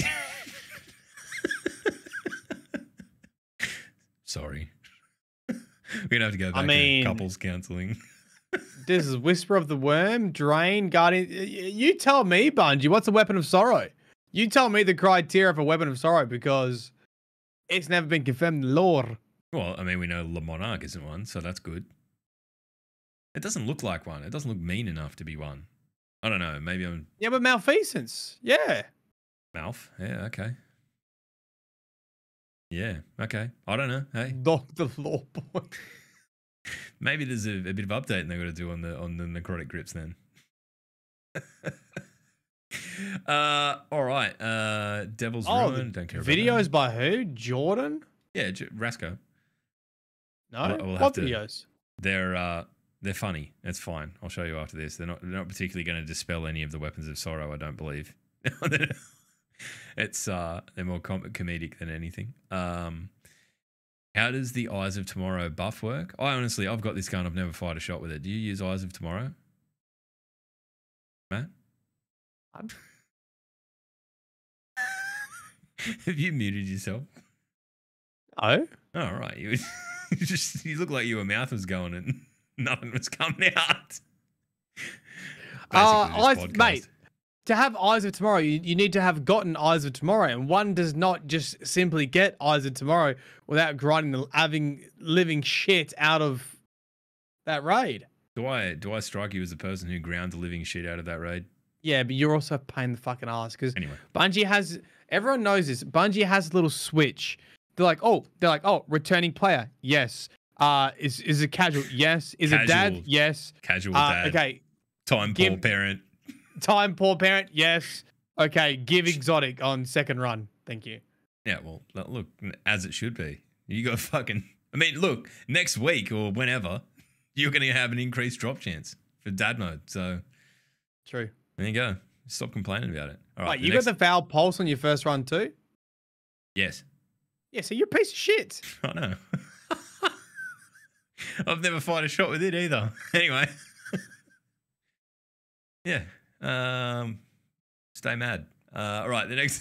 Sorry. We're gonna have to go back mean- to couples counselling. This is Whisper of the Worm, Drain, Guardian. You tell me, Bungie, what's a weapon of sorrow? You tell me the criteria for weapon of sorrow because it's never been confirmed in the lore. Well, I mean, we know Le Monarch isn't one, so that's good. It doesn't look like one. It doesn't look mean enough to be one. I don't know. Maybe I'm Yeah, but malfeasance. Yeah. mouth. Yeah, okay. Yeah, okay. I don't know. Hey, Dr. Law Boy. maybe there's a bit of updating they got to do on the necrotic grips then. All right. Devil's Ruin. Don't care about videos that. by who? Jordan? Yeah, Rasco. No. We'll have What to- videos? They're funny. It's fine. I'll show you after this. They're not particularly going to dispel any of the weapons of sorrow. I don't believe. It's they're more comedic than anything. How does the Eyes of Tomorrow buff work? I've got this gun. I've never fired a shot with it. Do you use Eyes of Tomorrow, Matt? Have you muted yourself? Oh? Oh, right. You look like your mouth was going and nothing was coming out. Basically, this podcast. Mate, to have Eyes of Tomorrow, you need to have gotten Eyes of Tomorrow, and one does not just simply get Eyes of Tomorrow without grinding the living shit out of that raid. Do I strike you as the person who ground the living shit out of that raid? Yeah, but you're also a pain in the fucking ass because Anyway. Bungie has, everyone knows this, Bungie has a little switch. They're like, oh, returning player, yes. Is it casual? Yes. Is it dad? Casual. Yes. Casual dad. Okay. Time poor parent. Time poor parent, yes. Okay, give exotic on second run. Thank you. Yeah, well, look, as it should be. You got fucking... I mean, look, next week or whenever, you're going to have an increased drop chance for dad mode. So True. there you go. Stop complaining about it. All right. Wait, you got the foul pulse on your first run too? Yes. Yeah, so you're a piece of shit. I know. I've never fired a shot with it either. Anyway. Yeah. Stay mad. All right. The next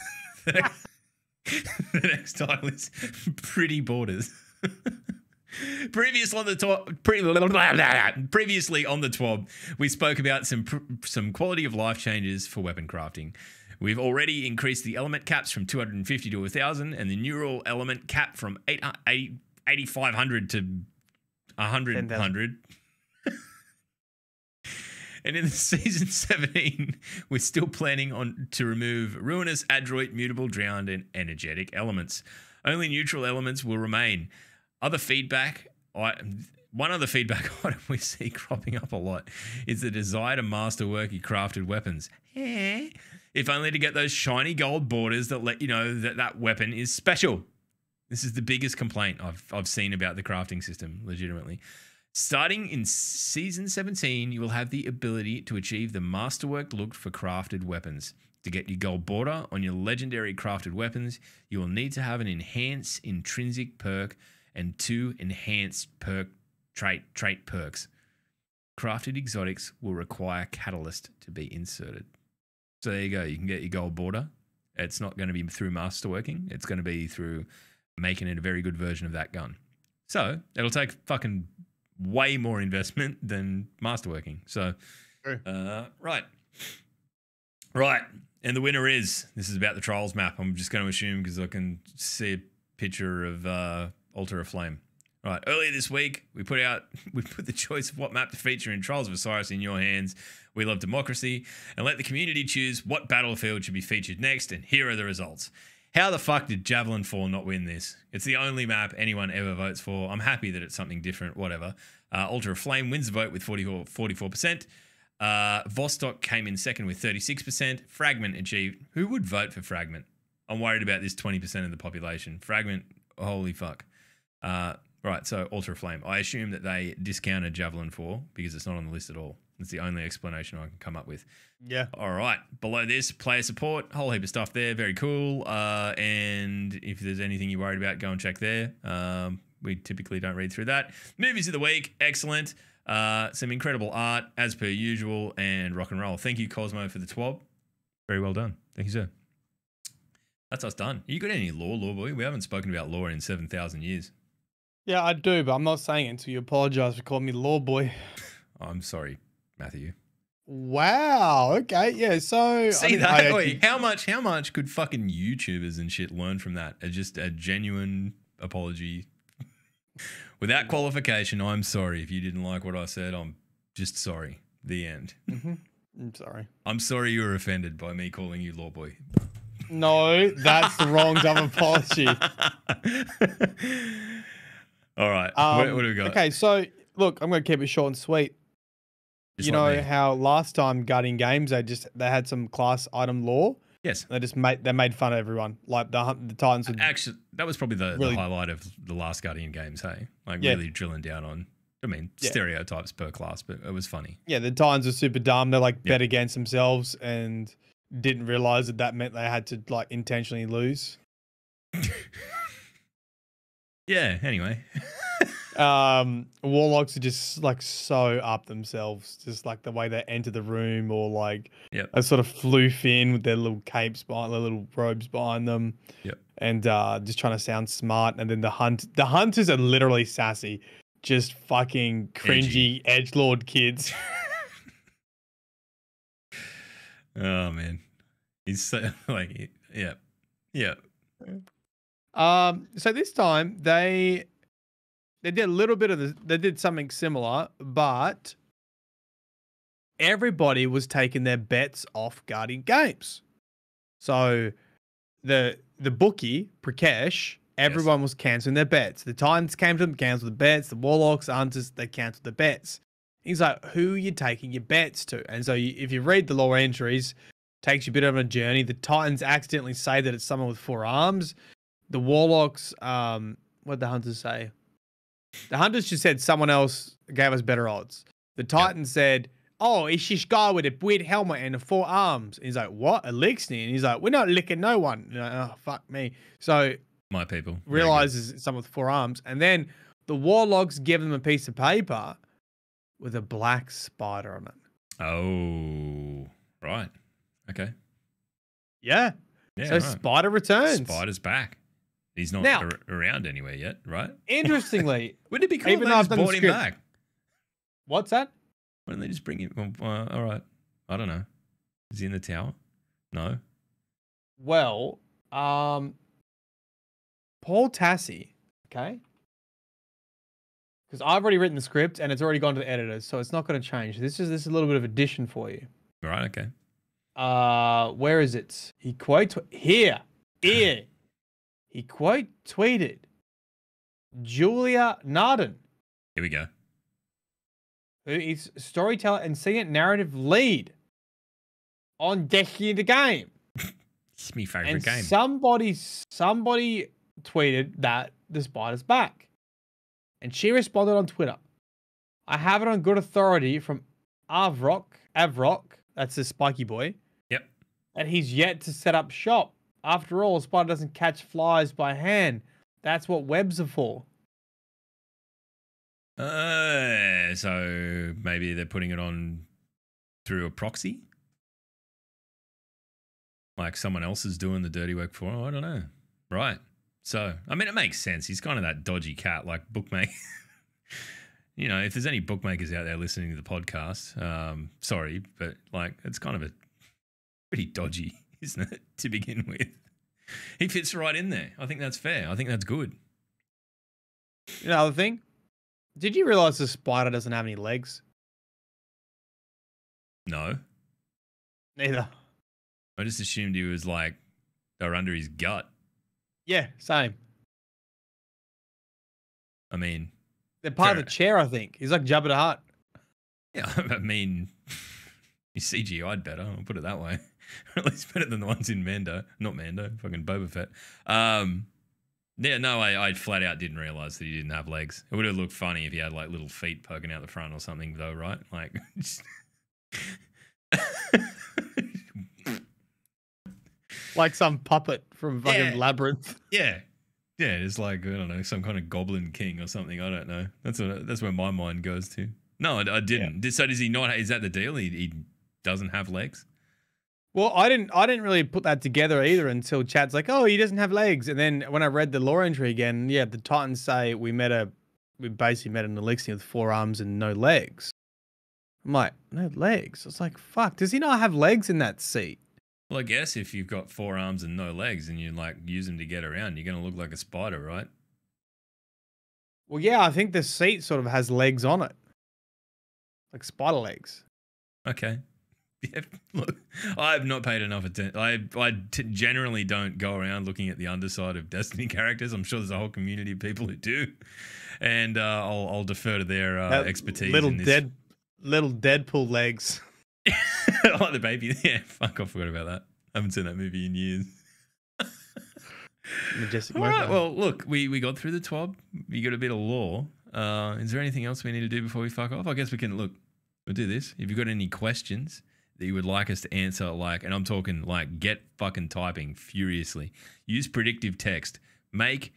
title is Pretty Borders. Previously on the TWAB, we spoke about some quality of life changes for weapon crafting. We've already increased the element caps from 250 to 1,000 and the neural element cap from 8,500 to 100. And in the season 17, we're still planning to remove ruinous, adroit, mutable, drowned, and energetic elements. Only neutral elements will remain. One other feedback item we see cropping up a lot is the desire to master worky crafted weapons. If only to get those shiny gold borders that let you know that weapon is special. This is the biggest complaint I've seen about the crafting system, legitimately. Starting in Season 17, you will have the ability to achieve the masterwork look for crafted weapons. To get your gold border on your legendary crafted weapons, you will need to have an enhanced intrinsic perk and 2 enhanced trait perks. Crafted exotics will require catalyst to be inserted. So there you go. You can get your gold border. It's not going to be through masterworking. It's going to be through making it a very good version of that gun. So it'll take fucking way more investment than masterworking. So, right. And the winner is, this is about the Trials map. I'm just going to assume because I can see a picture of Altar of Flame. Right. Earlier this week, we put the choice of what map to feature in Trials of Osiris in your hands. We love democracy and let the community choose what battlefield should be featured next. And here are the results. How the fuck did Javelin 4 not win this? It's the only map anyone ever votes for. I'm happy that it's something different, whatever. Altar of Flame wins the vote with 44%. Vostok came in second with 36%. Fragment achieved... Who would vote for Fragment? I'm worried about this 20% of the population. Fragment, holy fuck. Right, so Altar of Flame. I assume that they discounted Javelin 4 because it's not on the list at all. That's the only explanation I can come up with. Yeah. All right. Below this, player support. Whole heap of stuff there. Very cool. And if there's anything you're worried about, go and check there. We typically don't read through that. Movies of the week. Excellent. Some incredible art, as per usual, and rock and roll. Thank you, Cosmo, for the twab. Very well done. Thank you, sir. That's us done. You got any lore, boy? We haven't spoken about lore in 7,000 years. Yeah, I do, but I'm not saying it until you apologize for calling me law boy. I'm sorry, Matthew. Wow. Okay. Yeah. So see that? Wait, how much could fucking YouTubers and shit learn from that? Just a genuine apology. Without qualification, I'm sorry. If you didn't like what I said, I'm just sorry. The end. Mm-hmm. I'm sorry. I'm sorry you were offended by me calling you law boy. No, that's the wrong dumb apology. All right. What do we got? Okay, so look, I'm going to keep it short and sweet. Just you like know me. how last time Guardian Games they had some class item lore. Yes. They made fun of everyone. Like the Titans would Actually, that was probably the really- highlight of the last Guardian Games. Hey, like Yeah. really drilling down on. I mean, stereotypes per class, but it was funny. Yeah, the Titans were super dumb. They like bet against themselves and didn't realize that meant they had to like intentionally lose. Yeah. Anyway. Warlocks are just like so up themselves, just like the way they enter the room, or like they sort of floof in with their little capes behind, their little robes behind them. Yep. And just trying to sound smart. And then the hunters are literally sassy, just fucking cringy edgelord kids. Oh man, he's so like yeah. So this time they did a little bit of they did something similar, but everybody was taking their bets off Guardian Games. So the bookie, Prakash, everyone was cancelling their bets. The Titans came to them, cancelled the bets. The Warlocks, Hunters, they cancelled the bets. He's like, who are you taking your bets to? And so if you read the lore entries, takes you a bit of a journey. The Titans accidentally say that it's someone with 4 arms. The Warlocks, what did the Hunters say? The Hunters just said someone else gave us better odds. The Titans said, oh, it's this guy with a weird helmet and 4 arms. And he's like, what? Elixir? And he's like, we're not licking no one. And like, oh, fuck me. So my people realizes it's someone with 4 arms. And then the Warlocks give them a piece of paper with a black spider on it. Oh, right. Okay. Yeah. So right. Spider returns. Spider's back. He's not around anywhere yet, right? Interestingly, wouldn't it be cool if they though I've just done the brought him script- back? What's that? Why don't they just bring him? All right. I don't know. Is he in the tower? No. Well, Paul Tassi, okay? Because I've already written the script and it's already gone to the editors, so it's not going to change. This is a little bit of addition for you. All right. Okay. Where is it? He here. He quote tweeted Julia Narden, Here we go. who is storyteller and senior narrative lead on Destiny the Game. It's my favorite And game. somebody tweeted that the spider's back. And she responded on Twitter. I have it on good authority from Avrok, that's the spiky boy. Yep. And he's yet to set up shop. After all, a spider doesn't catch flies by hand. That's what webs are for. So maybe they're putting it on through a proxy? Like someone else is doing the dirty work for him? I don't know. Right. So, I mean, it makes sense. He's kind of that dodgy cat, like bookmaker. You know, if there's any bookmakers out there listening to the podcast, sorry, but like it's kind of a pretty dodgy, isn't it, to begin with? He fits right in there. I think that's fair. I think that's good. Another thing, did you realize the spider doesn't have any legs? No. Neither. I just assumed he was like, they're under his gut. Yeah, same. I mean, They're part of the chair, I think. He's like Jabba the Hutt. yeah, I mean, he's CGI'd better. I'll put it that way. At least better than the ones in Mando. Not Mando, fucking Boba Fett. Yeah, no, I flat out didn't realize that he didn't have legs. It would have looked funny if he had like little feet poking out the front or something, though, right? Like, just Like some puppet from fucking Labyrinth. Yeah. Yeah, it's like, I don't know, some kind of goblin king or something. I don't know. That's where my mind goes to. No, I didn't. Yeah. So does he not? Is that the deal? He doesn't have legs? Well, I didn't really put that together either until Chad's like, oh, he doesn't have legs. And then when I read the lore entry again, yeah, the Titans say we basically met an elixir with 4 arms and no legs. I'm like, no legs? I was like, fuck, does he not have legs in that seat? Well, I guess if you've got 4 arms and no legs and you like use them to get around, you're going to look like a spider, right? Well, yeah, I think the seat sort of has legs on it. Like spider legs. Okay. Yeah, look, I've not paid enough attention. I generally don't go around looking at the underside of Destiny characters. I'm sure there's a whole community of people who do. And I'll defer to their expertise. Little Deadpool legs. Like the baby. Yeah, fuck, I forgot about that. I haven't seen that movie in years. Majestic. All right, well, look, we got through the TWAB. You got a bit of lore. Is there anything else we need to do before we fuck off? I guess we'll do this. If you've got any questions that you would like us to answer, and I'm talking get fucking typing furiously. Use predictive text. Make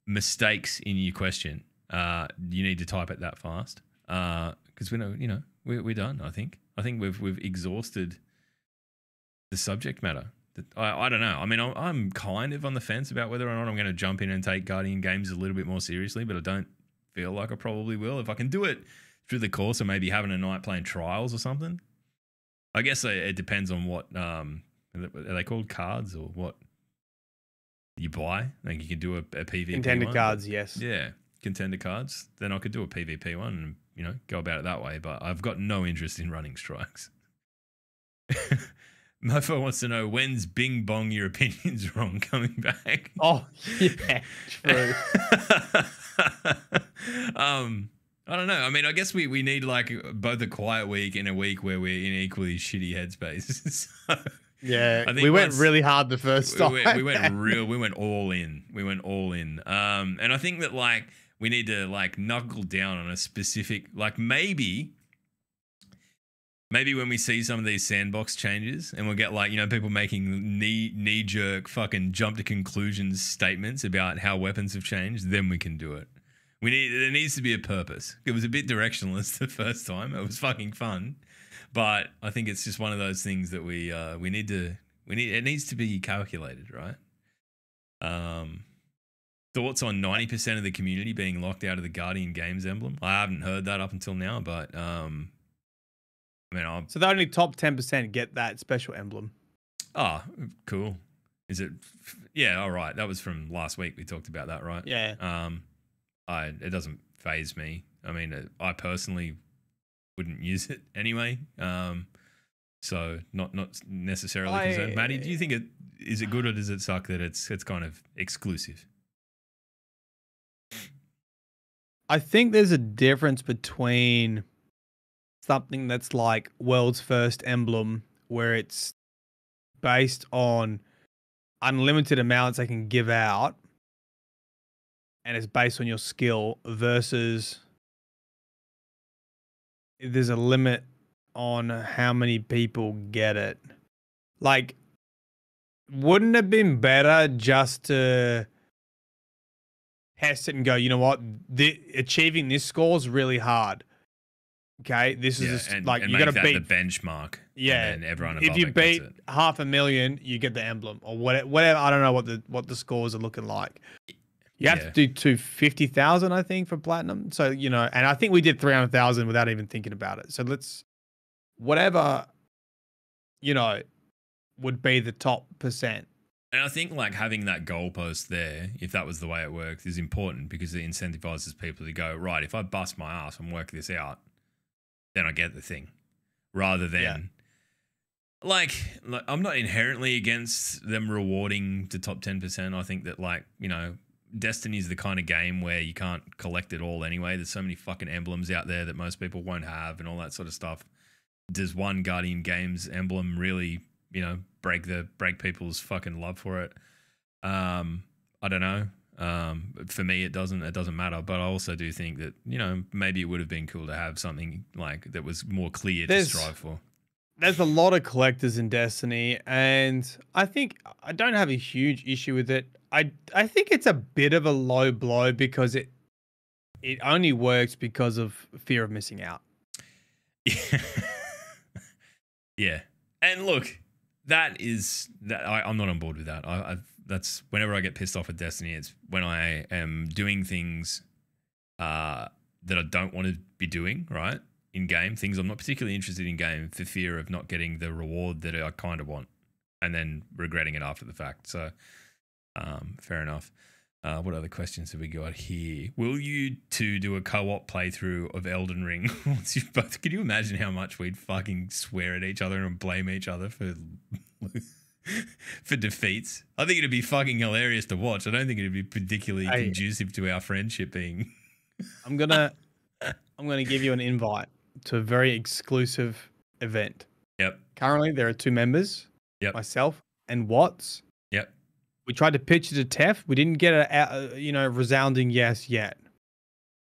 mistakes in your question. You need to type it that fast. Because we know, we're done, I think. I think we've exhausted the subject matter. I don't know. I mean, I'm kind of on the fence about whether or not I'm going to jump in and take Guardian games a little bit more seriously, but I don't feel like I probably will. If I can do it through the course of maybe having a night playing trials or something. I guess it depends on what, are they called cards or what you buy? Like you can do a PvP Contender one, cards, yes. Yeah, contender cards. Then I could do a PvP one and, go about it that way. But I've got no interest in running strikes. Mofo wants to know, when's Bing Bong Your Opinion's Wrong coming back? Oh, yeah, true. I don't know. I mean, I guess we need both a quiet week and a week where we're in equally shitty headspace. So, yeah, I think we went really hard the first time. We went all in. We went all in. And I think that we need to knuckle down on a specific maybe when we see some of these sandbox changes and we'll get people making knee jerk fucking jump to conclusions statements about how weapons have changed, then we can do it. There needs to be a purpose. It was a bit directionless the first time. It was fucking fun, but I think it's just one of those things that we need. It needs to be calculated, right? Thoughts on 90% of the community being locked out of the Guardian Games emblem? I haven't heard that up until now, but so the only top 10% get that special emblem. Oh, cool. Is it? Yeah, all right. That was from last week. We talked about that, right? Yeah. It doesn't faze me. I mean, I personally wouldn't use it anyway. So not necessarily concerned. Maddie, do you think is it good or does it suck that it's kind of exclusive? I think there's a difference between something that's like world's first emblem, where it's based on unlimited amounts they can give out, and it's based on your skill, versus there's a limit on how many people get it. Wouldn't it have been better just to test it and go, you know what, achieving this score is really hard. Okay, this is you got to beat the benchmark. Yeah, and then everyone if you beat 500,000, you get the emblem or whatever. I don't know what the scores are looking like. You have to do 250,000, I think, for platinum. So and I think we did 300,000 without even thinking about it. So let's whatever would be the top percent. And I think having that goalpost there, if that was the way it worked, is important because it incentivizes people to go, right, if I bust my ass and work this out, then I get the thing. Rather than I'm not inherently against them rewarding the top 10%. I think that Destiny is the kind of game where you can't collect it all anyway. There's so many fucking emblems out there that most people won't have and all that sort of stuff. Does one Guardian Games emblem really, break people's fucking love for it? I don't know. For me, it doesn't matter. But I also do think that maybe it would have been cool to have something that was more clear to strive for. there's a lot of collectors in Destiny, and I think I don't have a huge issue with it. I think it's a bit of a low blow because it only works because of fear of missing out. Yeah. And look, I'm not on board with that. That's whenever I get pissed off at Destiny, it's when I am doing things that I don't want to be doing, right? In game, things I'm not particularly interested in game for fear of not getting the reward that I kind of want and then regretting it after the fact. So, fair enough. What other questions have we got here? Will you two do a co-op playthrough of Elden Ring once you both? Can you imagine how much we'd fucking swear at each other and blame each other for for defeats? I think it'd be fucking hilarious to watch. I don't think it'd be particularly conducive to our friendship being. I'm gonna give you an invite to a very exclusive event. Yep. Currently, there are 2 members. Yep. Myself and Watts. Yep. We tried to pitch it to Tef. We didn't get a resounding yes yet.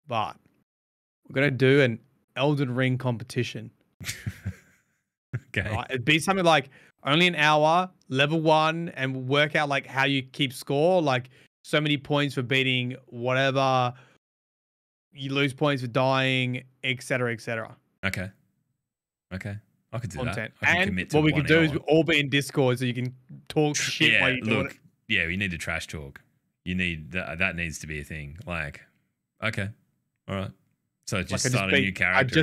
But we're gonna do an Elden Ring competition. Okay. Right? It'd be something like only an hour, level 1, and we'll work out like how you keep score, like so many points for beating whatever. You lose points for dying, etc., etc. Okay. I could do Content. that. I can and commit to what we 1 could do hour. is we all be in Discord so you can talk shit while you're doing it. Yeah, we need to trash talk. You need that needs to be a thing. Like, okay, all right. So just start a new character.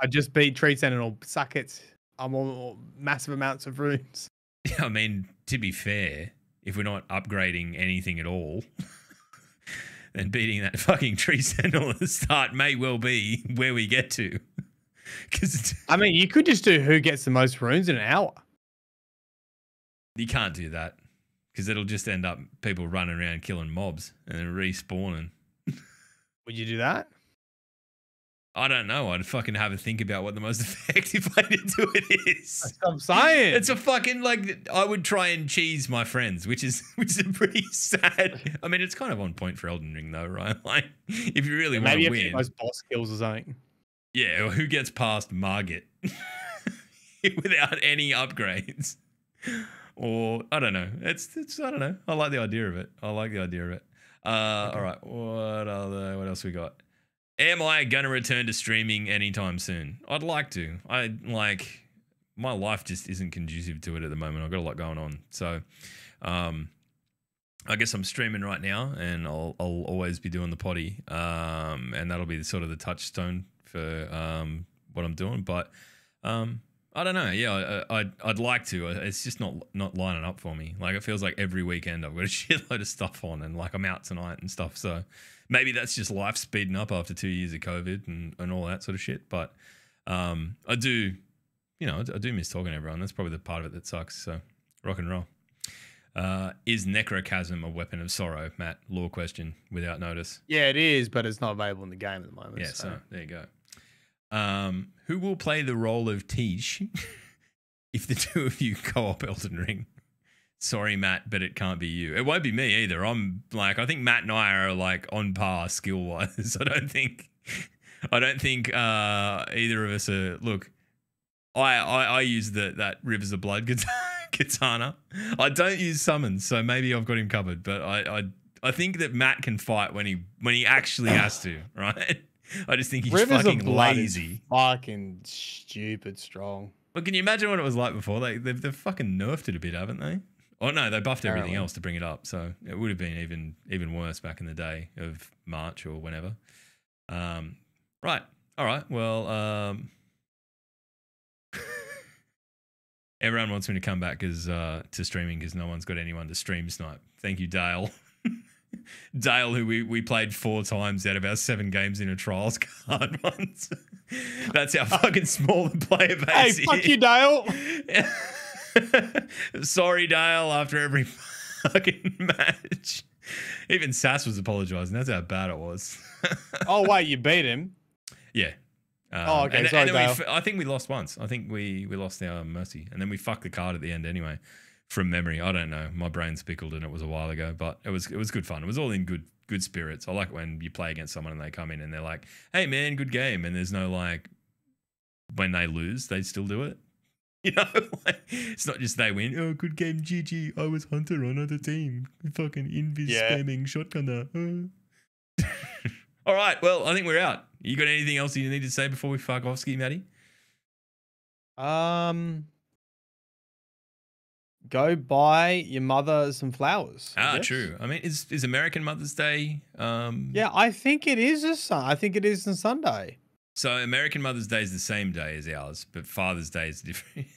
I just beat Tree Sentinel. Suck it. I'm on massive amounts of runes. Yeah, I mean, to be fair, if we're not upgrading anything at all, then beating that fucking Tree Sentinel at the start may well be where we get to. Because I mean, you could just do who gets the most runes in an hour. You can't do that because it'll just end up people running around killing mobs and then respawning. Would you do that? I don't know. I'd fucking have a think about what the most effective way to do it is. That's what I'm saying. It's a fucking I would try and cheese my friends, which is a pretty sad. I mean, it's kind of on point for Elden Ring though, right? Like, if you really want to win, maybe most boss kills or something. Yeah, or who gets past Margit without any upgrades? Or I don't know. It's I don't know. I like the idea of it. All right. What else we got? Am I gonna return to streaming anytime soon? I'd like to. My life just isn't conducive to it at the moment. I've got a lot going on. So I guess I'm streaming right now and I'll always be doing the potty. And that'll be sort of the touchstone for what I'm doing. But I don't know. Yeah, I'd like to. It's just not lining up for me. Like, it feels like every weekend I've got a shitload of stuff on and like I'm out tonight and stuff. So maybe that's just life speeding up after 2 years of COVID and all that sort of shit. But I do miss talking to everyone. That's probably the part of it that sucks. So rock and roll. Is Necrochasm a weapon of sorrow, Matt? Lore question without notice. Yeah, it is, but it's not available in the game at the moment. Yeah, so there you go. Who will play the role of Tish if the two of you co-op Elden Ring? Sorry, Matt, but it can't be you. It won't be me either. I think Matt and I are like on par skill wise. I don't think either of us are. Look, I use that Rivers of Blood katana. I don't use summons, so maybe I've got him covered. But I think that Matt can fight when he actually has to, right? I just think he's Rivers fucking of Blood lazy. Is fucking stupid strong. But can you imagine what it was like before? They've fucking nerfed it a bit, haven't they? Oh no, they buffed everything else to bring it up. So it would have been even worse back in the day of March or whenever. Right. All right. Well, everyone wants me to come back to streaming because no one's got anyone to stream snipe. Thank you, Dale. Dale, who we played 4 times out of our 7 games in a trials card once. That's how fucking small the player base is. Hey, fuck you, Dale. Sorry, Dale, after every fucking match. Even Sass was apologising. That's how bad it was. Oh, wait, you beat him? Yeah. Okay, sorry, Dale. I think we lost once. I think we lost our Mercy. And then we fucked the card at the end anyway. From memory, I don't know. My brain's pickled and it was a while ago, but it was good fun. It was all in good spirits. I like it when you play against someone and they come in and they're like, "Hey man, good game," and there's no like when they lose, they still do it. You know, like, it's not just they win. Oh, good game, GG. I was Hunter on other team. Fucking invis spamming shotgunner. All right, well, I think we're out. You got anything else you need to say before we fuck off, Ski Matty? Go buy your mother some flowers. True. I mean, is American Mother's Day? Yeah, I think it is I think it is on Sunday. So American Mother's Day is the same day as ours, but Father's Day is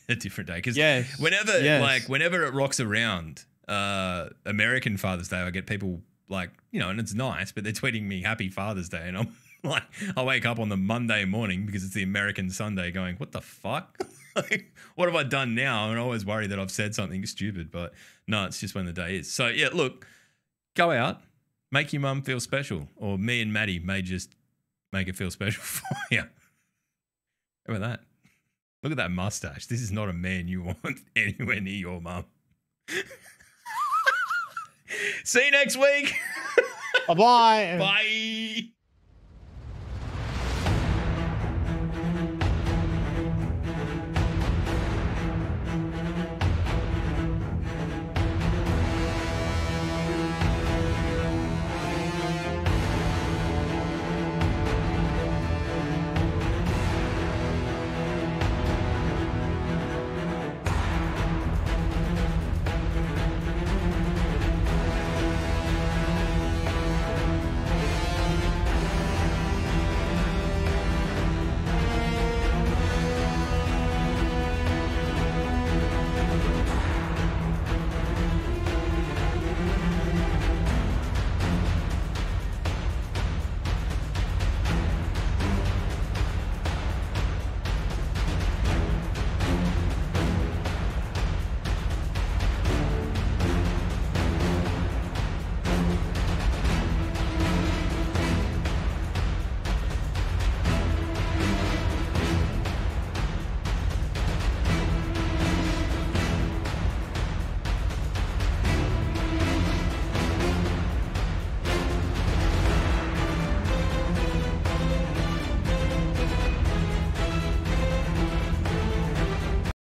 a different day. Because whenever it rocks around American Father's Day, I get people like, you know, and it's nice, but they're tweeting me Happy Father's Day, and I'm like, I wake up on the Monday morning because it's the American Sunday, going, what the fuck? Like, what have I done now? And I always worry that I've said something stupid, but no, it's just when the day is. So yeah, look, go out, make your mum feel special, or me and Maddie may just make it feel special for you. How about that? Look at that mustache. This is not a man you want anywhere near your mum. See you next week. Bye-bye. Bye.